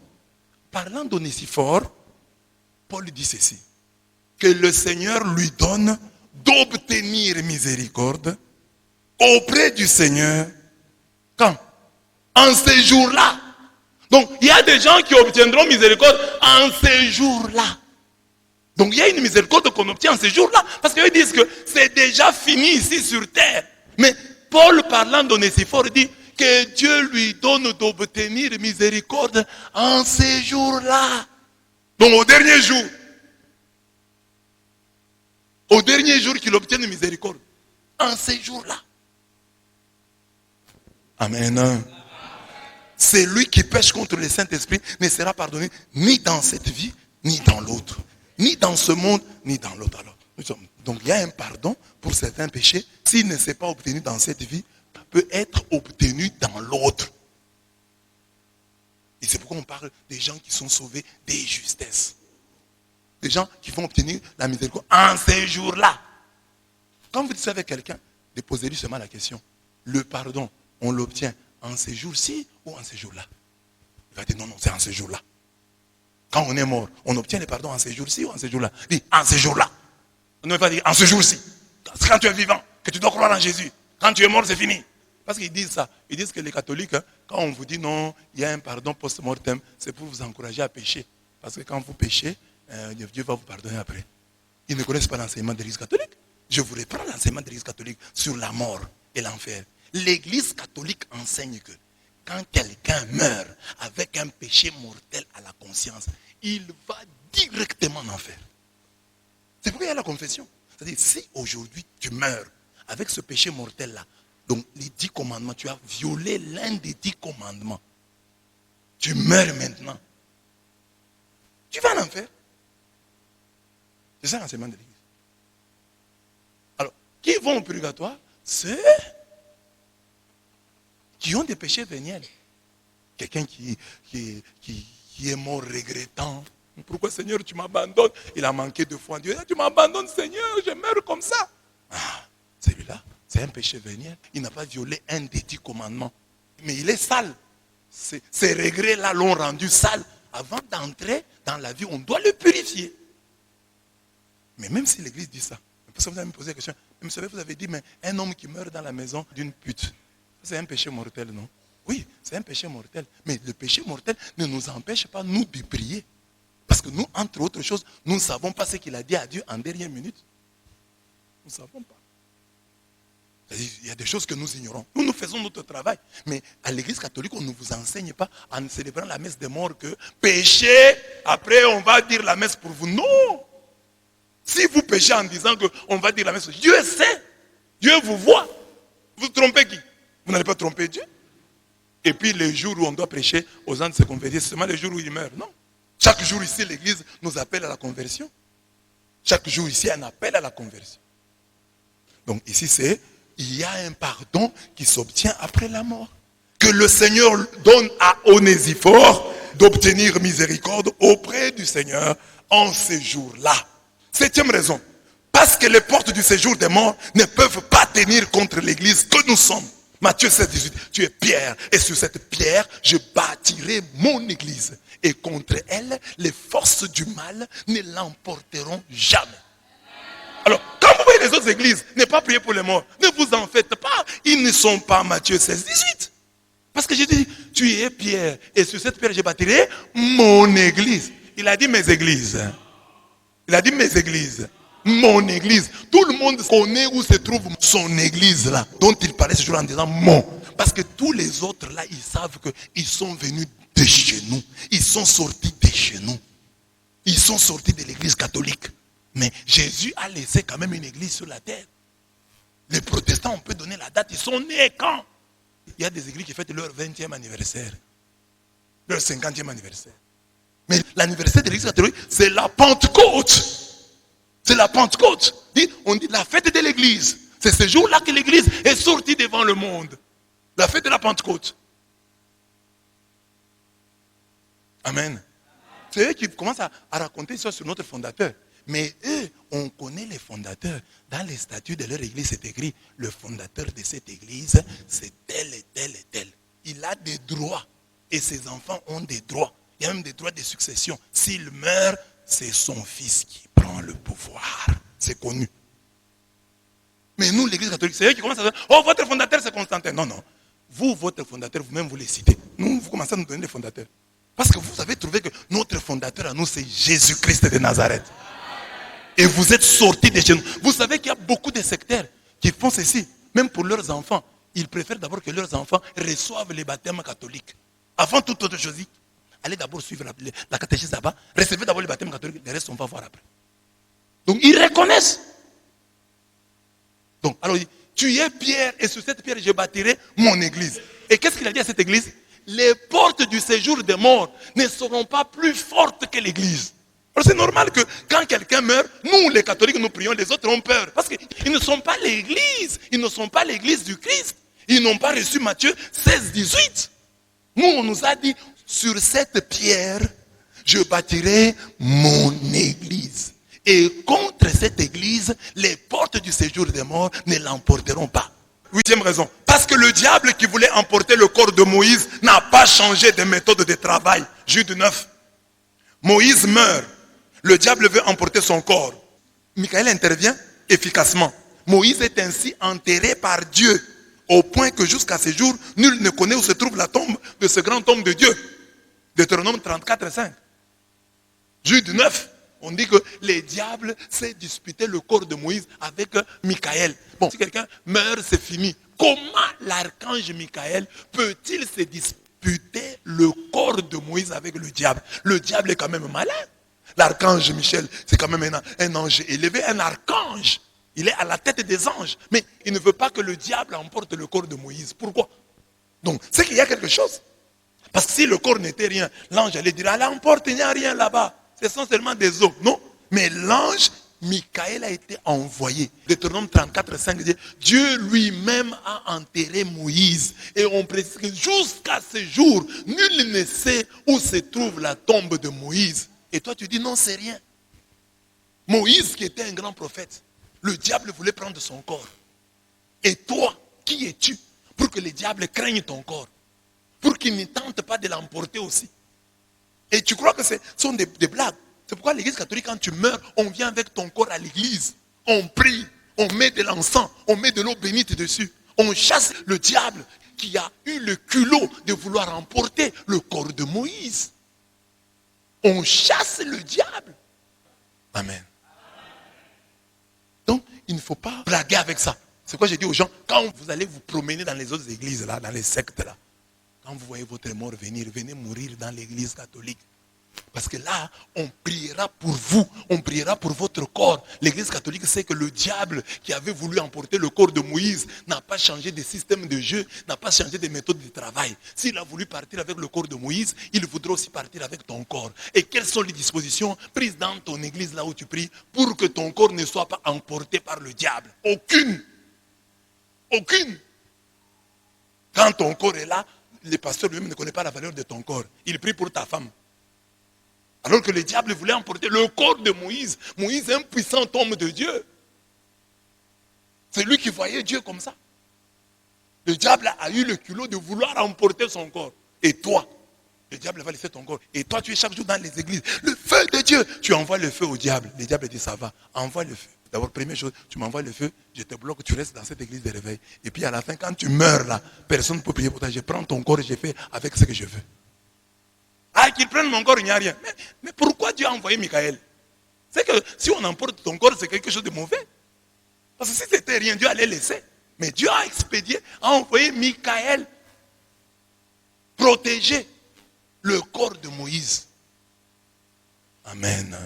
Parlant d'Onésiphore, Paul dit ceci. Que le Seigneur lui donne d'obtenir miséricorde auprès du Seigneur. Quand? En ces jours-là. Donc, il y a des gens qui obtiendront miséricorde en ces jours-là. Donc, il y a une miséricorde qu'on obtient en ces jours-là. Parce qu'ils disent que c'est déjà fini ici sur terre. Mais Paul, parlant d'Onésiphore, dit que Dieu lui donne d'obtenir miséricorde en ces jours-là. Donc, au dernier jour. Au dernier jour qu'il obtienne miséricorde. En ces jours-là. Amen. C'est lui qui pêche contre le Saint-Esprit ne sera pardonné ni dans cette vie, ni dans l'autre. Ni dans ce monde, ni dans l'autre. Alors, donc il y a un pardon pour certains péchés. S'il ne s'est pas obtenu dans cette vie, peut être obtenu dans l'autre. Et c'est pourquoi on parle des gens qui sont sauvés des justesses. Des gens qui vont obtenir la miséricorde en ces jours-là. Quand vous dites ça avec quelqu'un, déposez-lui seulement la question. Le pardon, on l'obtient en ces jours-ci ou en ces jours-là? Il va dire non, c'est en ces jours-là. Quand on est mort, on obtient le pardon en ces jours-ci ou en ces jours-là? Il dit en ces jours-là. On ne va pas dire en ce jour-ci. Quand tu es vivant, que tu dois croire en Jésus. Quand tu es mort, c'est fini. Parce qu'ils disent ça. Ils disent que les catholiques, quand on vous dit non, il y a un pardon post-mortem, c'est pour vous encourager à pécher. Parce que quand vous péchez, Dieu va vous pardonner après. Ils ne connaissent pas l'enseignement de l'Église catholique. Je vous reprends l'enseignement de l'Église catholique sur la mort et l'enfer. L'Église catholique enseigne que quand quelqu'un meurt avec un péché mortel à la conscience, il va directement en enfer. C'est pourquoi il y a la confession. C'est-à-dire, si aujourd'hui tu meurs avec ce péché mortel-là, donc les 10 commandements, tu as violé l'un des 10 commandements, tu meurs maintenant, tu vas en enfer. C'est ça l'enseignement de l'Église. Alors, qui vont au purgatoire? Ceux qui ont des péchés véniels. Quelqu'un qui est mort regrettant. Pourquoi Seigneur tu m'abandonnes? Il a manqué de foi en Dieu. Tu m'abandonnes Seigneur, je meurs comme ça. Ah, celui-là, c'est un péché véniel. Il n'a pas violé un des 10 commandements. Mais il est sale. Ces regrets-là l'ont rendu sale. Avant d'entrer dans la vie, on doit le purifier. Mais même si l'Église dit ça, parce que vous avez me posé la question, vous savez, vous avez dit, mais un homme qui meurt dans la maison d'une pute, c'est un péché mortel, non? Oui, c'est un péché mortel. Mais le péché mortel ne nous empêche pas, nous, de prier. Parce que nous, entre autres choses, nous ne savons pas ce qu'il a dit à Dieu en dernière minute. Nous ne savons pas. Il y a des choses que nous ignorons. Nous faisons notre travail. Mais à l'Église catholique, on ne vous enseigne pas en célébrant la messe des morts que péchez, après on va dire la messe pour vous. Non! Si vous péchez en disant qu'on va dire la messe, Dieu sait. Dieu vous voit. Vous trompez qui? Vous n'allez pas tromper Dieu. Et puis les jours où on doit prêcher aux gens de se convertir, c'est seulement les jours où ils meurent. Non. Chaque jour ici, l'Église nous appelle à la conversion. Chaque jour ici, un appel à la conversion. Donc ici, il y a un pardon qui s'obtient après la mort. Que le Seigneur donne à Onésiphore d'obtenir miséricorde auprès du Seigneur en ces jours-là. 7e raison. Parce que les portes du séjour des morts ne peuvent pas tenir contre l'Église que nous sommes. Matthieu 16, 18, tu es pierre, et sur cette pierre, je bâtirai mon église. Et contre elle, les forces du mal ne l'emporteront jamais. Alors, quand vous voyez les autres églises, ne pas prier pour les morts, ne vous en faites pas. Ils ne sont pas Matthieu 16, 18. Parce que j'ai dit, tu es pierre, et sur cette pierre, je bâtirai mon église. Il a dit mes églises. Il a dit mes églises. Mon église. Tout le monde connaît où se trouve son église là, dont il parlait ce jour en disant mon. Parce que tous les autres là, ils savent qu'ils sont venus de chez nous. Ils sont sortis de chez nous. Ils sont sortis de l'église catholique. Mais Jésus a laissé quand même une église sur la terre. Les protestants, on peut donner la date, ils sont nés quand? Il y a des églises qui fêtent leur 20e anniversaire. Leur 50e anniversaire. Mais l'anniversaire de l'église catholique, c'est la Pentecôte. C'est la Pentecôte. On dit la fête de l'église. C'est ce jour-là que l'église est sortie devant le monde. La fête de la Pentecôte. Amen. C'est eux qui commencent à raconter ça sur notre fondateur. Mais eux, on connaît les fondateurs. Dans les statuts de leur église, c'est écrit, le fondateur de cette église, c'est tel et tel et tel. Il a des droits. Et ses enfants ont des droits. Il y a même des droits de succession. S'il meurt, c'est son fils qui prend le pouvoir. C'est connu. Mais nous, l'église catholique, c'est eux qui commencent à dire, oh, votre fondateur, c'est Constantin. Non, non. Vous, votre fondateur, vous-même, vous les citez. Nous, vous commencez à nous donner des fondateurs. Parce que vous avez trouvé que notre fondateur à nous, c'est Jésus-Christ de Nazareth. Et vous êtes sortis de chez nous. Vous savez qu'il y a beaucoup de sectaires qui font ceci. Même pour leurs enfants. Ils préfèrent d'abord que leurs enfants reçoivent les baptêmes catholiques. Avant toute autre chose. Allez d'abord suivre la catéchisme là-bas. Recevez d'abord les baptêmes catholiques. Les restes, on va voir après. Donc, ils reconnaissent. Donc, alors, tu es pierre et sur cette pierre, je bâtirai mon église. Et qu'est-ce qu'il a dit à cette église? Les portes du séjour des morts ne seront pas plus fortes que l'église. Alors c'est normal que quand quelqu'un meurt, nous les catholiques nous prions, les autres ont peur. Parce qu'ils ne sont pas l'église. Ils ne sont pas l'église du Christ. Ils n'ont pas reçu Matthieu 16, 18. Nous on nous a dit, sur cette pierre, je bâtirai mon église. Et contre cette église, les portes du séjour des morts ne l'emporteront pas. Huitième raison. Parce que le diable qui voulait emporter le corps de Moïse n'a pas changé de méthode de travail. Jude 9. Moïse meurt. Le diable veut emporter son corps. Michael intervient efficacement. Moïse est ainsi enterré par Dieu. Au point que jusqu'à ce jour, nul ne connaît où se trouve la tombe de ce grand homme de Dieu. Deutéronome 34, 5. Jude 9. On dit que les diables s'est disputé le corps de Moïse avec Michael. Bon, si quelqu'un meurt, c'est fini. Comment l'archange Michael peut-il se disputer le corps de Moïse avec le diable? Le diable est quand même malin. L'archange Michel, c'est quand même un ange élevé, un archange. Il est à la tête des anges. Mais il ne veut pas que le diable emporte le corps de Moïse. Pourquoi? Donc, c'est qu'il y a quelque chose. Parce que si le corps n'était rien, l'ange allait dire, allez, emporte, il n'y a rien là-bas. Ce sont seulement des os. Non. Mais l'ange, Michael, a été envoyé. Deutéronome 34, 5 dit, Dieu lui-même a enterré Moïse. Et on précise que jusqu'à ce jour, nul ne sait où se trouve la tombe de Moïse. Et toi, tu dis, non, c'est rien. Moïse, qui était un grand prophète, le diable voulait prendre son corps. Et toi, qui es-tu pour que le diable craigne ton corps? Pour qu'il ne tente pas de l'emporter aussi. Et tu crois que ce sont des blagues. C'est pourquoi l'église catholique, quand tu meurs, on vient avec ton corps à l'église. On prie, on met de l'encens, on met de l'eau bénite dessus. On chasse le diable qui a eu le culot de vouloir emporter le corps de Moïse. On chasse le diable. Amen. Donc, il ne faut pas blaguer avec ça. C'est quoi j'ai dit aux gens, quand vous allez vous promener dans les autres églises, là, dans les sectes, là, quand vous voyez votre mort venir, venez mourir dans l'église catholique. Parce que là, on priera pour vous, on priera pour votre corps. L'église catholique sait que le diable qui avait voulu emporter le corps de Moïse n'a pas changé de système de jeu, n'a pas changé de méthode de travail. S'il a voulu partir avec le corps de Moïse, il voudra aussi partir avec ton corps. Et quelles sont les dispositions prises dans ton église là où tu pries pour que ton corps ne soit pas emporté par le diable? Aucune. Aucune. Quand ton corps est là, le pasteur lui-même ne connaît pas la valeur de ton corps. Il prie pour ta femme. Alors que le diable voulait emporter le corps de Moïse. Moïse est un puissant homme de Dieu. C'est lui qui voyait Dieu comme ça. Le diable a eu le culot de vouloir emporter son corps. Et toi, le diable va laisser ton corps. Et toi, tu es chaque jour dans les églises. Le feu de Dieu. Tu envoies le feu au diable. Le diable dit, ça va, envoie le feu. D'abord, première chose, tu m'envoies le feu, je te bloque, tu restes dans cette église de réveil. Et puis à la fin, quand tu meurs là, personne ne peut prier pour toi. Je prends ton corps et je fais avec ce que je veux. Ah, qu'ils prennent mon corps, il n'y a rien. Mais pourquoi Dieu a envoyé Michael? C'est que si on emporte ton corps, c'est quelque chose de mauvais. Parce que si c'était rien, Dieu allait laisser. Mais Dieu a expédié, a envoyé Michael protéger le corps de Moïse. Amen.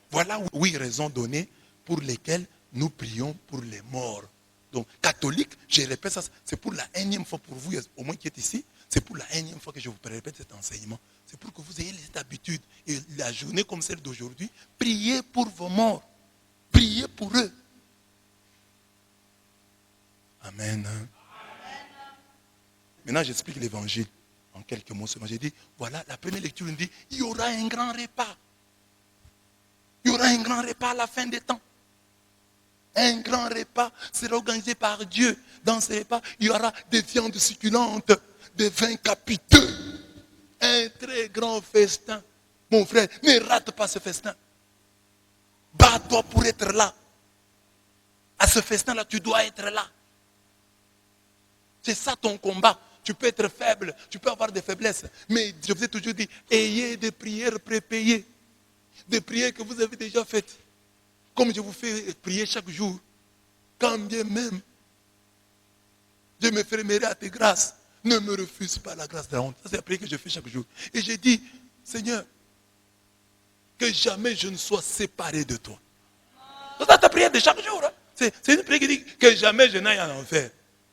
Voilà 8 raisons données pour lesquelles nous prions pour les morts. Donc, catholique, je répète ça, c'est pour la énième fois pour vous, au moins qui êtes ici, c'est pour la énième fois que je vous répète cet enseignement. C'est pour que vous ayez cette habitude. Et la journée comme celle d'aujourd'hui, priez pour vos morts. Priez pour eux. Amen. Maintenant, j'explique l'évangile en quelques mots seulement. J'ai dit, voilà, la première lecture nous dit, il y aura un grand repas. Il y aura un grand repas à la fin des temps. Un grand repas sera organisé par Dieu. Dans ce repas, il y aura des viandes succulentes, des vins capiteux. Un très grand festin. Mon frère, ne rate pas ce festin. Bats-toi pour être là. À ce festin-là, tu dois être là. C'est ça ton combat. Tu peux être faible, tu peux avoir des faiblesses. Mais je vous ai toujours dit, ayez des prières prépayées. Des prières que vous avez déjà faites. Comme je vous fais prier chaque jour. Quand bien même, je me fermerai à tes grâces. Ne me refuse pas la grâce de la honte. Ça, c'est la prière que je fais chaque jour. Et je dis, Seigneur, que jamais je ne sois séparé de toi. C'est ta prière de chaque jour. Hein? C'est une prière qui dit que jamais je n'aille en enfer.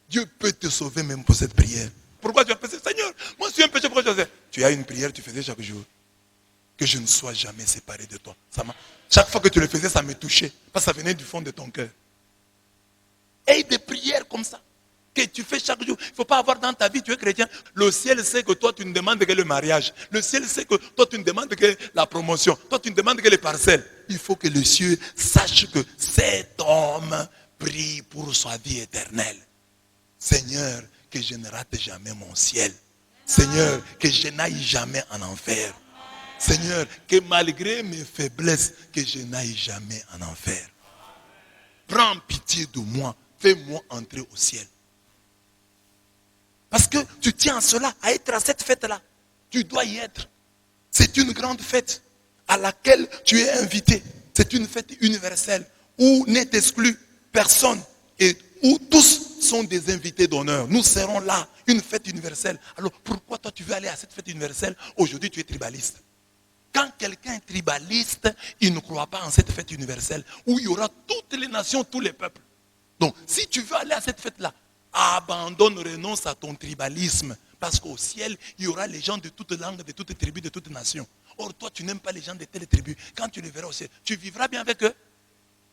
Dieu peut te sauver même pour cette prière. Pourquoi tu as pensé, Seigneur, moi je suis un péché, pourquoi je fais? Tu as une prière, tu faisais chaque jour. Que je ne sois jamais séparé de toi. Chaque fois que tu le faisais, ça me touchait. Parce que ça venait du fond de ton cœur. Et des prières comme ça, que tu fais chaque jour. Il ne faut pas avoir dans ta vie, tu es chrétien. Le ciel sait que toi, tu ne demandes que le mariage. Le ciel sait que toi, tu ne demandes que la promotion. Toi, tu ne demandes que les parcelles. Il faut que le ciel sache que cet homme prie pour sa vie éternelle. Seigneur, que je ne rate jamais mon ciel. Seigneur, que je n'aille jamais en enfer. Seigneur, que malgré mes faiblesses, que je n'aille jamais en enfer. Prends pitié de moi. Fais-moi entrer au ciel. Parce que tu tiens à cela, à être à cette fête-là. Tu dois y être. C'est une grande fête à laquelle tu es invité. C'est une fête universelle où n'est exclu personne et où tous sont des invités d'honneur. Nous serons là, une fête universelle. Alors pourquoi toi tu veux aller à cette fête universelle? Aujourd'hui tu es tribaliste. Quand quelqu'un est tribaliste, il ne croit pas en cette fête universelle où il y aura toutes les nations, tous les peuples. Donc, si tu veux aller à cette fête-là, abandonne, renonce à ton tribalisme. Parce qu'au ciel, il y aura les gens de toutes langues, de toutes tribus, de toutes nations. Or, toi, tu n'aimes pas les gens de telles tribus. Quand tu les verras au ciel, tu vivras bien avec eux.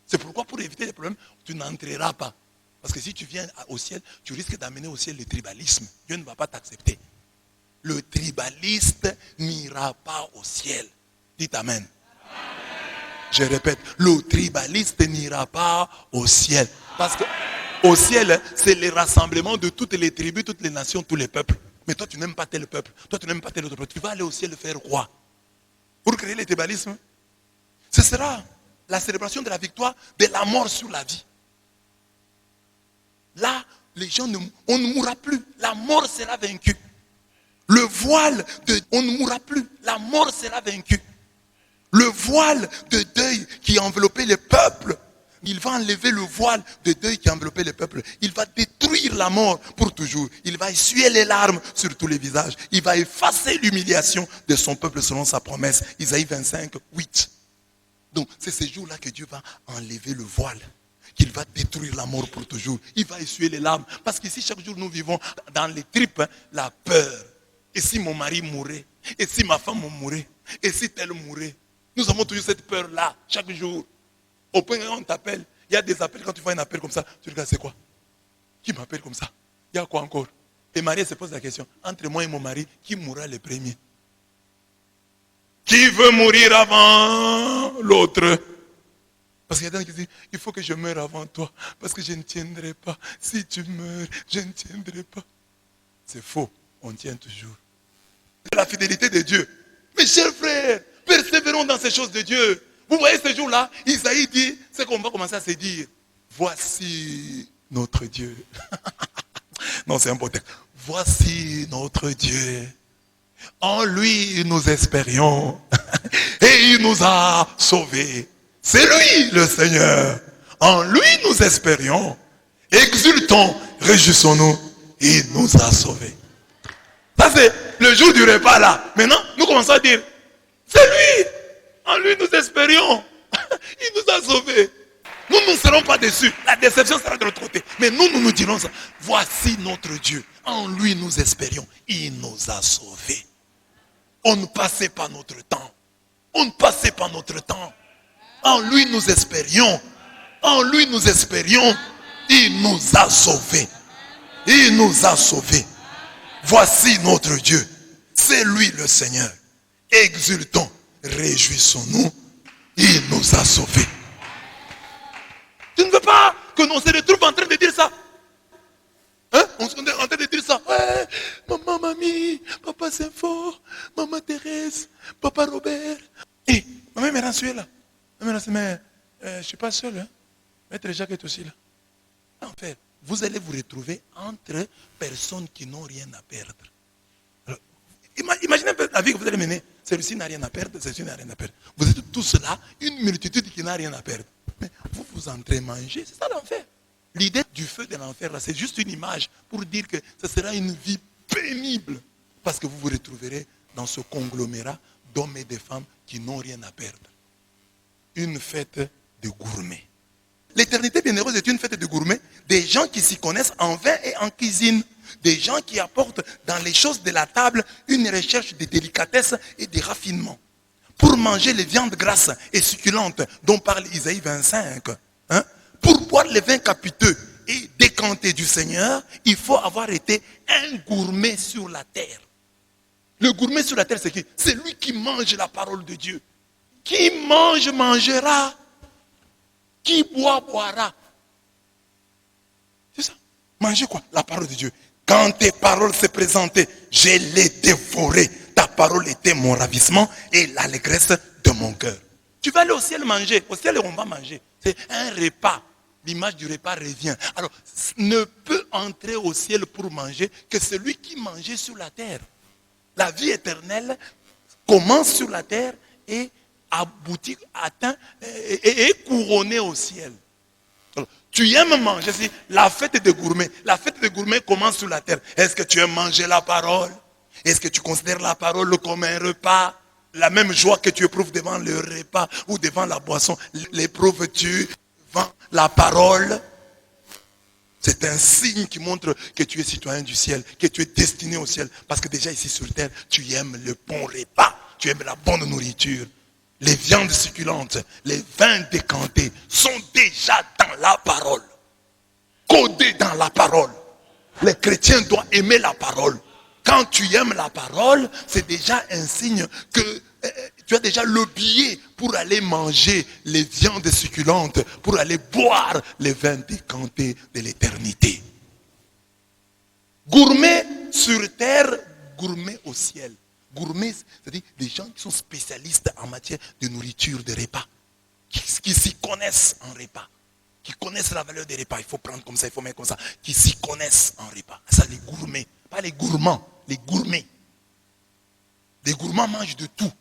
C'est pourquoi, pour éviter les problèmes, tu n'entreras pas. Parce que si tu viens au ciel, tu risques d'amener au ciel le tribalisme. Dieu ne va pas t'accepter. Le tribaliste n'ira pas au ciel. Dites Amen. Je répète, le tribaliste n'ira pas au ciel. Parce que au ciel, c'est le rassemblement de toutes les tribus, toutes les nations, tous les peuples. Mais toi, tu n'aimes pas tel peuple. Toi, tu n'aimes pas tel autre peuple. Tu vas aller au ciel faire quoi? Pour créer le tribalisme. Ce sera la célébration de la victoire de la mort sur la vie. Là, les gens, on ne mourra plus. La mort sera vaincue. Le voile on ne mourra plus. La mort sera vaincue. Le voile de deuil qui enveloppait les peuples, il va enlever le voile de deuil qui enveloppait les peuples. Il va détruire la mort pour toujours. Il va essuyer les larmes sur tous les visages. Il va effacer l'humiliation de son peuple selon sa promesse. Isaïe 25, 8. Donc c'est ce jour-là que Dieu va enlever le voile. Qu'il va détruire la mort pour toujours. Il va essuyer les larmes. Parce qu'ici, chaque jour, nous vivons dans les tripes, la peur. Et si mon mari mourait? Et si ma femme mourait? Et si elle mourait? Nous avons toujours cette peur-là, chaque jour. Au point où on t'appelle, il y a des appels, quand tu vois un appel comme ça, tu regardes, c'est quoi? Qui m'appelle comme ça? Il y a quoi encore? Et Marie se pose la question, entre moi et mon mari, qui mourra le premier? Qui veut mourir avant l'autre? Parce qu'il y a des gens qui disent, il faut que je meure avant toi, parce que je ne tiendrai pas. Si tu meurs, je ne tiendrai pas. C'est faux, on tient toujours. C'est la fidélité de Dieu. Mes chers frères, persévérons dans ces choses de Dieu. Vous voyez ce jour-là, Isaïe dit, c'est qu'on va commencer à se dire, voici notre Dieu. Non, c'est un beau texte. Voici notre Dieu. En lui, nous espérions. Et il nous a sauvés. C'est lui le Seigneur. En lui, nous espérions. Exultons, réjouissons-nous. Il nous a sauvés. Ça, c'est le jour du repas là. Maintenant, nous commençons à dire, c'est lui. En lui, nous espérions. Il nous a sauvés. Nous ne serons pas déçus. La déception sera de l'autre côté. Mais nous dirons ça. Voici notre Dieu. En lui, nous espérions. Il nous a sauvés. On ne passait pas notre temps. On ne passait pas notre temps. En lui, nous espérions. En lui, nous espérions. Il nous a sauvés. Il nous a sauvés. Voici notre Dieu. C'est lui le Seigneur. Exultons. Réjouissons-nous. Il nous a sauvés. Tu ne veux pas que l'on se retrouve en train de dire ça? Hein? On est en train de dire ça. Ouais, maman, mamie, papa Saint-Fort, maman Thérèse, papa Robert. Et maman Mérançu est là. Maman Mérançu, mais je ne suis pas seul. Hein? Maître Jacques est aussi là. En fait, vous allez vous retrouver entre personnes qui n'ont rien à perdre. Alors, imaginez un peu la vie que vous allez mener. Celui-ci n'a rien à perdre, celui-ci n'a rien à perdre. Vous êtes tous là, une multitude qui n'a rien à perdre. Mais vous vous entrez manger, c'est ça l'enfer. L'idée du feu de l'enfer, c'est juste une image pour dire que ce sera une vie pénible. Parce que vous vous retrouverez dans ce conglomérat d'hommes et de femmes qui n'ont rien à perdre. Une fête de gourmets. L'éternité bienheureuse est une fête de gourmets, des gens qui s'y connaissent en vin et en cuisine. Des gens qui apportent dans les choses de la table une recherche de délicatesse et de raffinement. Pour manger les viandes grasses et succulentes dont parle Isaïe 25, hein, pour boire les vins capiteux et décantés du Seigneur, il faut avoir été un gourmet sur la terre. Le gourmet sur la terre, c'est qui? C'est lui qui mange la parole de Dieu. Qui mange, mangera. Qui boit, boira. C'est ça. Manger quoi? La parole de Dieu. Quand tes paroles se présentaient, je les dévorais. Ta parole était mon ravissement et l'allégresse de mon cœur. Tu vas aller au ciel manger. Au ciel, on va manger. C'est un repas. L'image du repas revient. Alors, ne peut entrer au ciel pour manger que celui qui mangeait sur la terre. La vie éternelle commence sur la terre et aboutit, atteint et est couronnée au ciel. Alors, tu aimes manger, c'est la fête des gourmets. La fête des gourmets commence sur la terre. Est-ce que tu aimes manger la parole? Est-ce que tu considères la parole comme un repas? La même joie que tu éprouves devant le repas ou devant la boisson, l'éprouves-tu devant la parole? C'est un signe qui montre que tu es citoyen du ciel, que tu es destiné au ciel. Parce que déjà ici sur terre, tu aimes le bon repas, tu aimes la bonne nourriture. Les viandes succulentes, les vins décantés sont déjà dans la parole. Codés dans la parole. Les chrétiens doivent aimer la parole. Quand tu aimes la parole, c'est déjà un signe que tu as déjà le billet pour aller manger les viandes succulentes, pour aller boire les vins décantés de l'éternité. Gourmet sur terre, gourmet au ciel. Gourmet, c'est-à-dire des gens qui sont spécialistes en matière de nourriture, de repas, qui s'y connaissent en repas, qui connaissent la valeur des repas. Il faut prendre comme ça, il faut mettre comme ça, qui s'y connaissent en repas. Ça, les gourmets, pas les gourmands, les gourmets. Les gourmands mangent de tout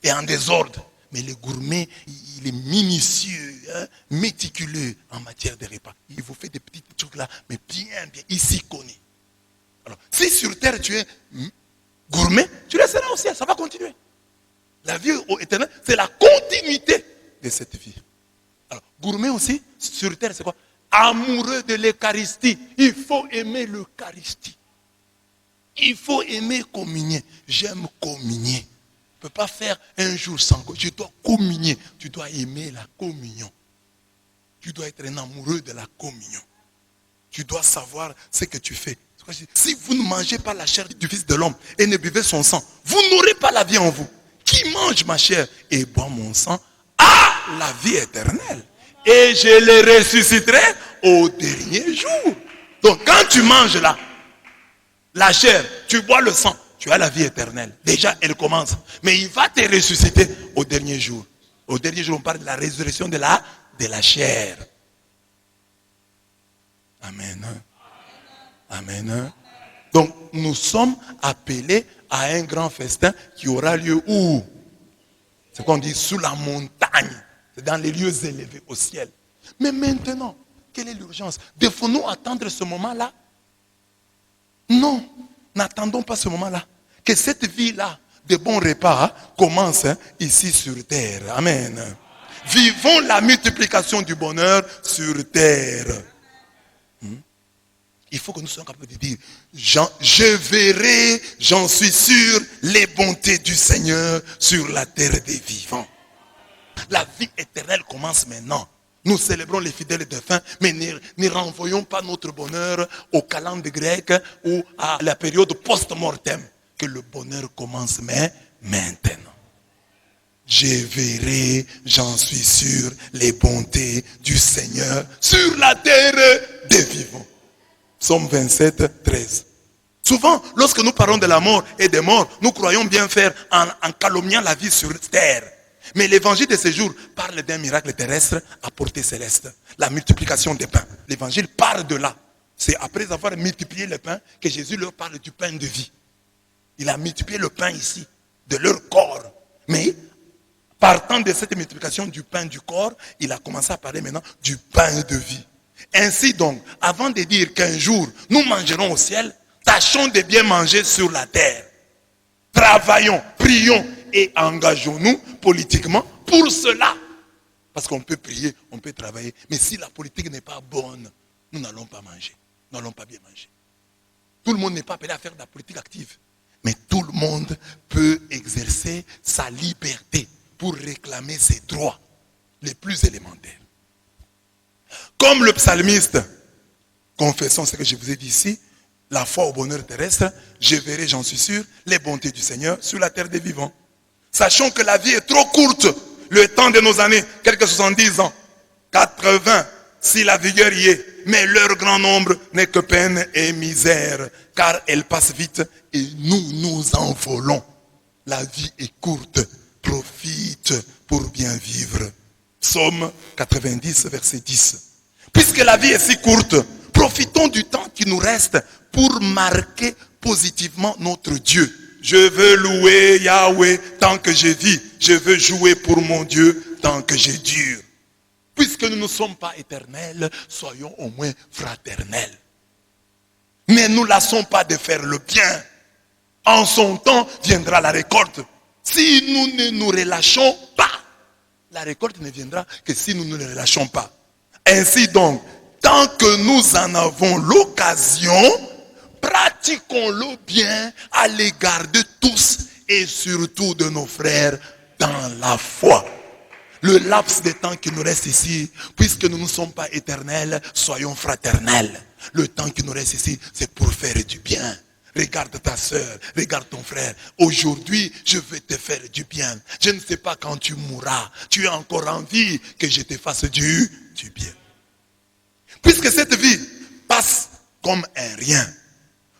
et en désordre. Mais le gourmet, il est minutieux, hein, méticuleux en matière de repas. Il vous fait des petits trucs là, mais bien, il s'y connaît. Alors, si sur terre tu es gourmet, tu resteras au ciel, ça va continuer. La vie éternelle, c'est la continuité de cette vie. Alors, gourmet aussi, sur terre, c'est quoi? Amoureux de l'Eucharistie. Il faut aimer l'Eucharistie. Il faut aimer communier. J'aime communier. Tu ne peux pas faire un jour sans communier. Tu dois communier. Tu dois aimer la communion. Tu dois être un amoureux de la communion. Tu dois savoir ce que tu fais. Si vous ne mangez pas la chair du Fils de l'homme et ne buvez son sang, vous n'aurez pas la vie en vous. Qui mange ma chair et boit mon sang a la vie éternelle. Et je les ressusciterai au dernier jour. Donc quand tu manges là, la chair, tu bois le sang, tu as la vie éternelle. Déjà, elle commence. Mais il va te ressusciter au dernier jour. Au dernier jour, on parle de la résurrection de la chair. Amen. Amen. Donc, nous sommes appelés à un grand festin qui aura lieu où? C'est qu'on dit sous la montagne. C'est dans les lieux élevés au ciel. Mais maintenant, quelle est l'urgence? Devons-nous attendre ce moment-là? Non, n'attendons pas ce moment-là. Que cette vie-là de bons repas commence ici sur terre. Amen. Vivons la multiplication du bonheur sur terre. Il faut que nous soyons capables de dire, je verrai, j'en suis sûr, les bontés du Seigneur sur la terre des vivants. La vie éternelle commence maintenant. Nous célébrons les fidèles défunts, mais ne renvoyons pas notre bonheur au calendrier grec ou à la période post-mortem. Que le bonheur commence maintenant. Je verrai, j'en suis sûr, les bontés du Seigneur sur la terre des vivants. Psaume 27, 13. Souvent, lorsque nous parlons de la mort et des morts, nous croyons bien faire en calomniant la vie sur terre. Mais l'évangile de ce jour parle d'un miracle terrestre à portée céleste. La multiplication des pains. L'évangile parle de là. C'est après avoir multiplié le pain que Jésus leur parle du pain de vie. Il a multiplié le pain ici, de leur corps. Mais, partant de cette multiplication du pain du corps, il a commencé à parler maintenant du pain de vie. Ainsi donc, avant de dire qu'un jour, nous mangerons au ciel, tâchons de bien manger sur la terre. Travaillons, prions et engageons-nous politiquement pour cela. Parce qu'on peut prier, on peut travailler. Mais si la politique n'est pas bonne, nous n'allons pas manger. Nous n'allons pas bien manger. Tout le monde n'est pas appelé à faire de la politique active. Mais tout le monde peut exercer sa liberté pour réclamer ses droits les plus élémentaires. Comme le psalmiste, confessons ce que je vous ai dit ici, la foi au bonheur terrestre, je verrai, j'en suis sûr, les bontés du Seigneur sur la terre des vivants. Sachons que la vie est trop courte, le temps de nos années, quelques 70 ans, 80, si la vigueur y est, mais leur grand nombre n'est que peine et misère, car elle passe vite et nous envolons. La vie est courte, profite pour bien vivre. Psaume 90, verset 10. Puisque la vie est si courte, profitons du temps qui nous reste pour marquer positivement notre Dieu. Je veux louer Yahweh tant que je vis. Je veux jouer pour mon Dieu tant que je dure. Puisque nous ne sommes pas éternels, soyons au moins fraternels. Ne nous lassons pas de faire le bien. En son temps viendra la récolte. Si nous ne nous relâchons pas, la récolte ne viendra que si nous ne nous relâchons pas. Ainsi donc, tant que nous en avons l'occasion, pratiquons-le bien à l'égard de tous et surtout de nos frères dans la foi. Le laps de temps qui nous reste ici, puisque nous ne sommes pas éternels, soyons fraternels. Le temps qui nous reste ici, c'est pour faire du bien. Regarde ta soeur, regarde ton frère. Aujourd'hui, je vais te faire du bien. Je ne sais pas quand tu mourras. Tu as encore envie que je te fasse du bien. Puisque cette vie passe comme un rien,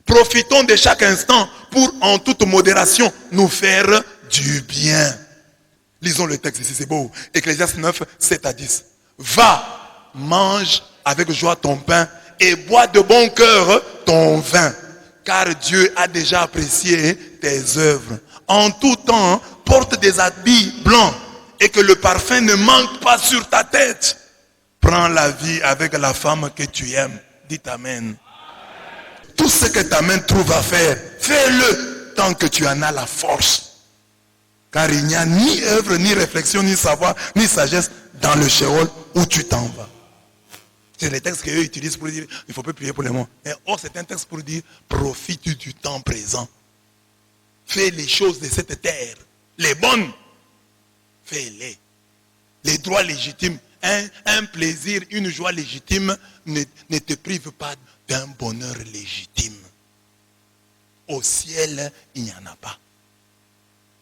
profitons de chaque instant pour, en toute modération, nous faire du bien. Lisons le texte ici, c'est beau. Ecclésiaste 9, 7 à 10. Va, mange avec joie ton pain et bois de bon cœur ton vin. Car Dieu a déjà apprécié tes œuvres. En tout temps, porte des habits blancs et que le parfum ne manque pas sur ta tête. Prends la vie avec la femme que tu aimes. Dites Amen. Tout ce que ta main trouve à faire, fais-le tant que tu en as la force. Car il n'y a ni œuvre, ni réflexion, ni savoir, ni sagesse dans le Sheol où tu t'en vas. C'est les textes qu'eux utilisent pour dire, il ne faut pas prier pour les morts. Or, c'est un texte pour dire, profite du temps présent. Fais les choses de cette terre. Les bonnes, fais-les. Les droits légitimes, un plaisir, une joie légitime ne te prive pas d'un bonheur légitime. Au ciel, il n'y en a pas.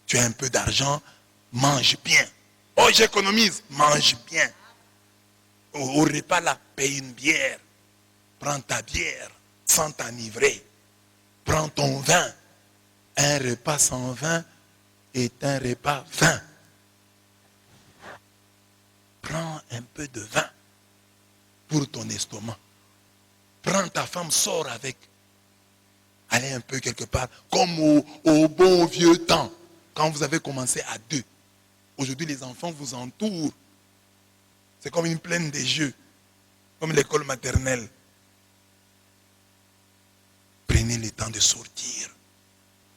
Tu as un peu d'argent, mange bien. Oh, j'économise. Mange bien. Au repas là, paye une bière. Prends ta bière sans t'enivrer. Prends ton vin. Un repas sans vin est un repas vain. Prends un peu de vin pour ton estomac. Prends ta femme, sors avec. Allez un peu quelque part, comme au bon vieux temps, quand vous avez commencé à 2. Aujourd'hui, les enfants vous entourent. C'est comme une plaine des jeux, comme l'école maternelle. Prenez le temps de sortir.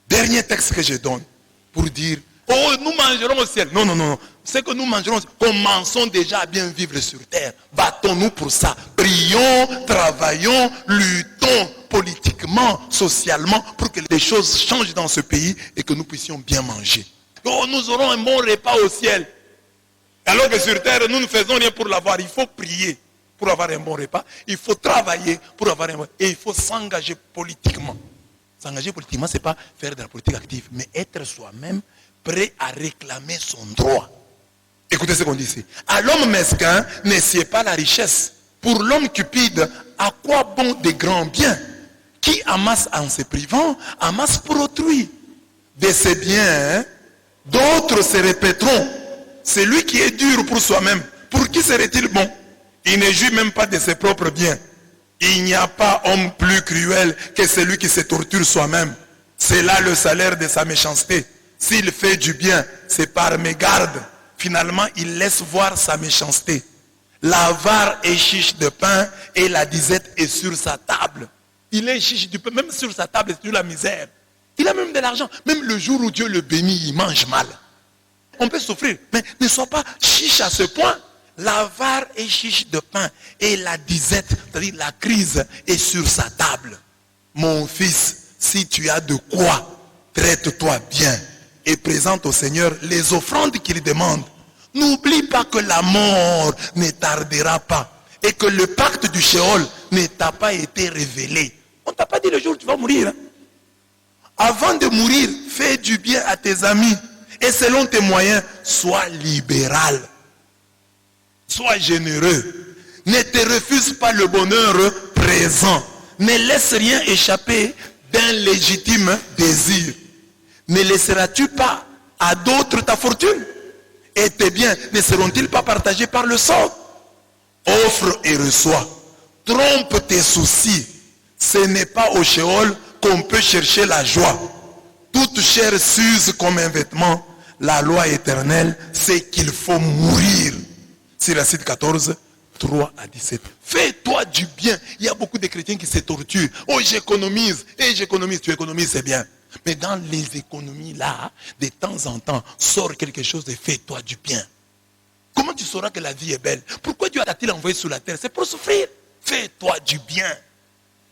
Dernier texte que je donne pour dire, oh, nous mangerons au ciel. Non, non, non. C'est que nous mangerons, commençons déjà à bien vivre sur terre. Battons-nous pour ça. Prions, travaillons, luttons politiquement, socialement, pour que les choses changent dans ce pays et que nous puissions bien manger. Oh, nous aurons un bon repas au ciel. Alors que sur terre, nous ne faisons rien pour l'avoir. Il faut prier pour avoir un bon repas. Il faut travailler pour avoir un bon repas. Et il faut s'engager politiquement. S'engager politiquement, ce n'est pas faire de la politique active, mais être soi-même prêt à réclamer son droit. Écoutez ce qu'on dit ici. À l'homme mesquin, n'essayez pas la richesse. Pour l'homme cupide, à quoi bon des grands biens? Qui amasse en se privant, amasse pour autrui. De ses biens, d'autres se répéteront. Celui qui est dur pour soi-même, pour qui serait-il bon? Il ne jouit même pas de ses propres biens. Il n'y a pas homme plus cruel que celui qui se torture soi-même. C'est là le salaire de sa méchanceté. S'il fait du bien, c'est par mégarde. Finalement, il laisse voir sa méchanceté. L'avare est chiche de pain et la disette est sur sa table. Il est chiche du pain, même sur sa table, c'est sur la misère. Il a même de l'argent. Même le jour où Dieu le bénit, il mange mal. On peut souffrir, mais ne sois pas chiche à ce point. L'avare est chiche de pain et la disette, c'est-à-dire la crise, est sur sa table. Mon fils, si tu as de quoi, traite-toi bien et présente au Seigneur les offrandes qu'il demande. N'oublie pas que la mort ne tardera pas et que le pacte du Sheol ne t'a pas été révélé. On ne t'a pas dit le jour où tu vas mourir. Hein? Avant de mourir, fais du bien à tes amis et selon tes moyens, sois libéral. Sois généreux. Ne te refuse pas le bonheur présent. Ne laisse rien échapper d'un légitime désir. Ne laisseras-tu pas à d'autres ta fortune? Et tes biens ne seront-ils pas partagés par le sort? Offre et reçois. Trompe tes soucis. Ce n'est pas au Sheol qu'on peut chercher la joie. Toute chair s'use comme un vêtement. La loi éternelle, c'est qu'il faut mourir. C'est la cite 14, 3 à 17. Fais-toi du bien. Il y a beaucoup de chrétiens qui se torturent. Oh, j'économise. Et j'économise. Tu économises, c'est bien. Mais dans les économies là, de temps en temps, sort quelque chose et fais-toi du bien. Comment tu sauras que la vie est belle? Pourquoi Dieu t'a-t-il envoyé sur la terre? C'est pour souffrir. Fais-toi du bien.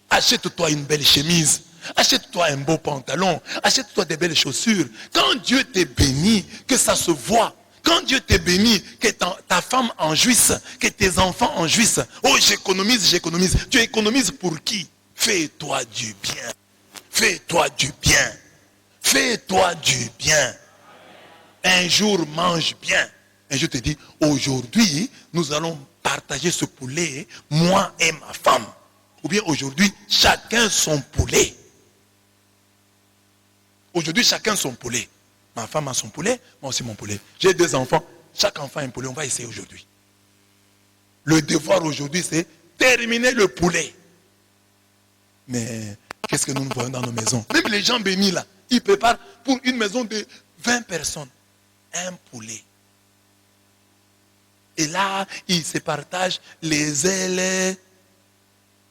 Achète-toi une belle chemise. Achète-toi un beau pantalon. Achète-toi des belles chaussures. Quand Dieu te bénit, que ça se voit. Quand Dieu te bénit, que ta femme en jouisse, que tes enfants en jouissent. Oh, j'économise, j'économise. Tu économises pour qui? Fais-toi du bien. Fais-toi du bien. Fais-toi du bien. Un jour, mange bien. Et je te dis, aujourd'hui, nous allons partager ce poulet, moi et ma femme. Ou bien aujourd'hui, chacun son poulet. Aujourd'hui, chacun son poulet. Ma femme a son poulet, moi aussi mon poulet. J'ai 2 enfants, chaque enfant a un poulet. On va essayer aujourd'hui. Le devoir aujourd'hui, c'est terminer le poulet. Mais qu'est-ce que nous voyons dans nos maisons? Même les gens bénis là, ils préparent pour une maison de 20 personnes un poulet. Et là, ils se partagent les ailes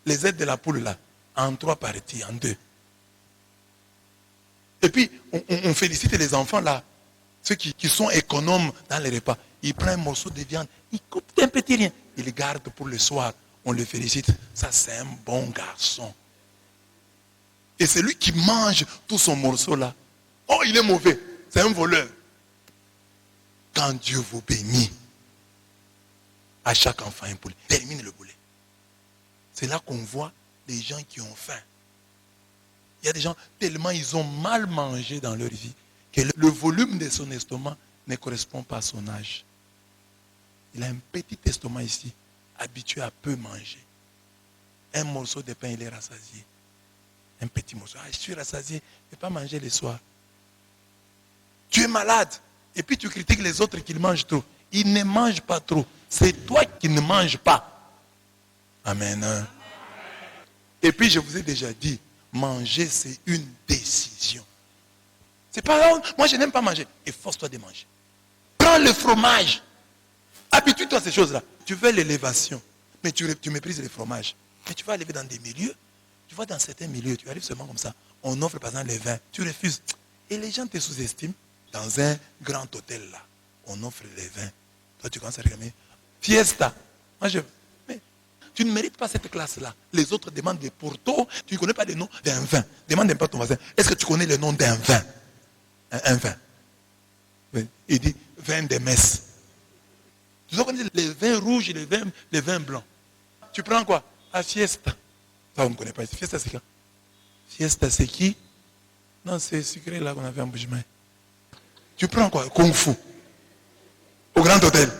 de la poule là, en 3 parties, en 2. Et puis, on félicite les enfants là, ceux qui sont économes dans les repas. Ils prennent un morceau de viande, ils coupent un petit rien, ils le gardent pour le soir. On le félicite. Ça, c'est un bon garçon. Et c'est lui qui mange tout son morceau là. Oh, il est mauvais. C'est un voleur. Quand Dieu vous bénit, à chaque enfant un poulet. Termine le poulet. C'est là qu'on voit des gens qui ont faim. Il y a des gens, tellement ils ont mal mangé dans leur vie, que le volume de son estomac ne correspond pas à son âge. Il a un petit estomac ici, habitué à peu manger. Un morceau de pain, il est rassasié. Un petit morceau. Ah, je suis rassasié, je ne vais pas manger le soir. Tu es malade. Et puis tu critiques les autres qui mangent trop. Ils ne mangent pas trop. C'est toi qui ne manges pas. Amen. Et puis je vous ai déjà dit, manger c'est une décision. C'est pas, moi je n'aime pas manger. Efforce-toi de manger. Prends le fromage. Habitue-toi à ces choses-là. Tu veux l'élévation, mais tu méprises le fromage. Mais tu vas aller dans des milieux. Tu vois, dans certains milieux, tu arrives seulement comme ça. On offre par exemple les vins. Tu refuses. Et les gens te sous-estiment. Dans un grand hôtel là, on offre les vins. Toi, tu commences à réclamer. Fiesta. Mais tu ne mérites pas cette classe-là. Les autres demandent des Porto. Tu ne connais pas le nom d'un vin. Demande un peu à ton voisin. Est-ce que tu connais le nom d'un vin? Un vin. Il dit vin de messe. Tu dois connaître les vins rouges et les vins blancs. Tu prends quoi? À Fiesta. Ça, on ne connaît pas. Fiesta, c'est quoi? Fiesta, c'est qui? Non, c'est sucré là qu'on avait en Bougemin. Tu prends quoi? Kung Fu. Au grand hôtel.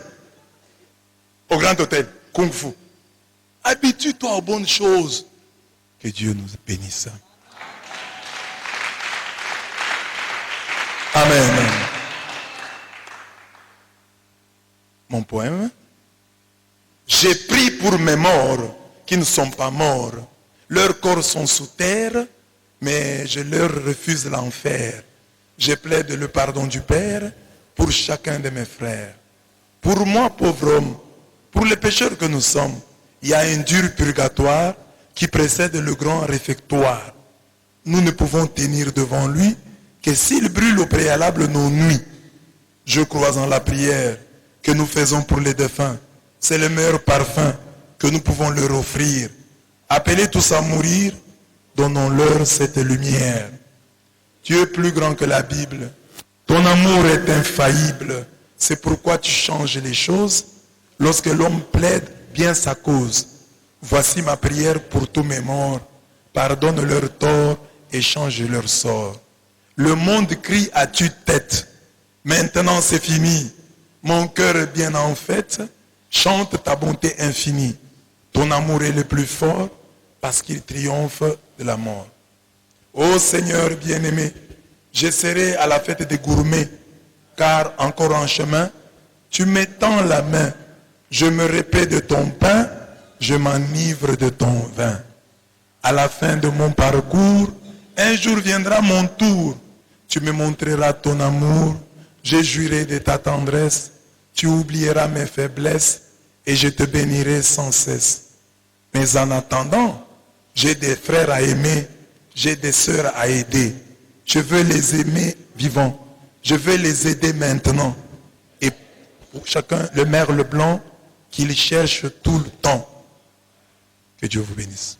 Au grand hôtel. Kung Fu. Habitue-toi aux bonnes choses. Que Dieu nous bénisse. Amen. Mon poème. J'ai pris pour mes morts qui ne sont pas morts. Leurs corps sont sous terre, mais je leur refuse l'enfer. Je plaide le pardon du Père pour chacun de mes frères. Pour moi, pauvre homme, pour les pécheurs que nous sommes, il y a un dur purgatoire qui précède le grand réfectoire. Nous ne pouvons tenir devant lui que s'il brûle au préalable nos nuits. Je crois en la prière que nous faisons pour les défunts. C'est le meilleur parfum que nous pouvons leur offrir. Appelez tous à mourir, donnons-leur cette lumière. Tu es plus grand que la Bible. Ton amour est infaillible. C'est pourquoi tu changes les choses lorsque l'homme plaide bien sa cause. Voici ma prière pour tous mes morts. Pardonne leurs torts et change leur sort. Le monde crie à tue-tête. Maintenant c'est fini. Mon cœur est bien en fête. Chante ta bonté infinie. Ton amour est le plus fort parce qu'il triomphe de la mort. Ô Seigneur bien-aimé, je serai à la fête des gourmets, car encore en chemin, tu m'étends la main. Je me répète de ton pain, je m'enivre de ton vin. À la fin de mon parcours, un jour viendra mon tour. Tu me montreras ton amour, je jurerai de ta tendresse. Tu oublieras mes faiblesses et je te bénirai sans cesse. Mais en attendant, j'ai des frères à aimer, j'ai des sœurs à aider. Je veux les aimer vivants. Je veux les aider maintenant. Et pour chacun, le merle blanc qu'il cherche tout le temps. Que Dieu vous bénisse.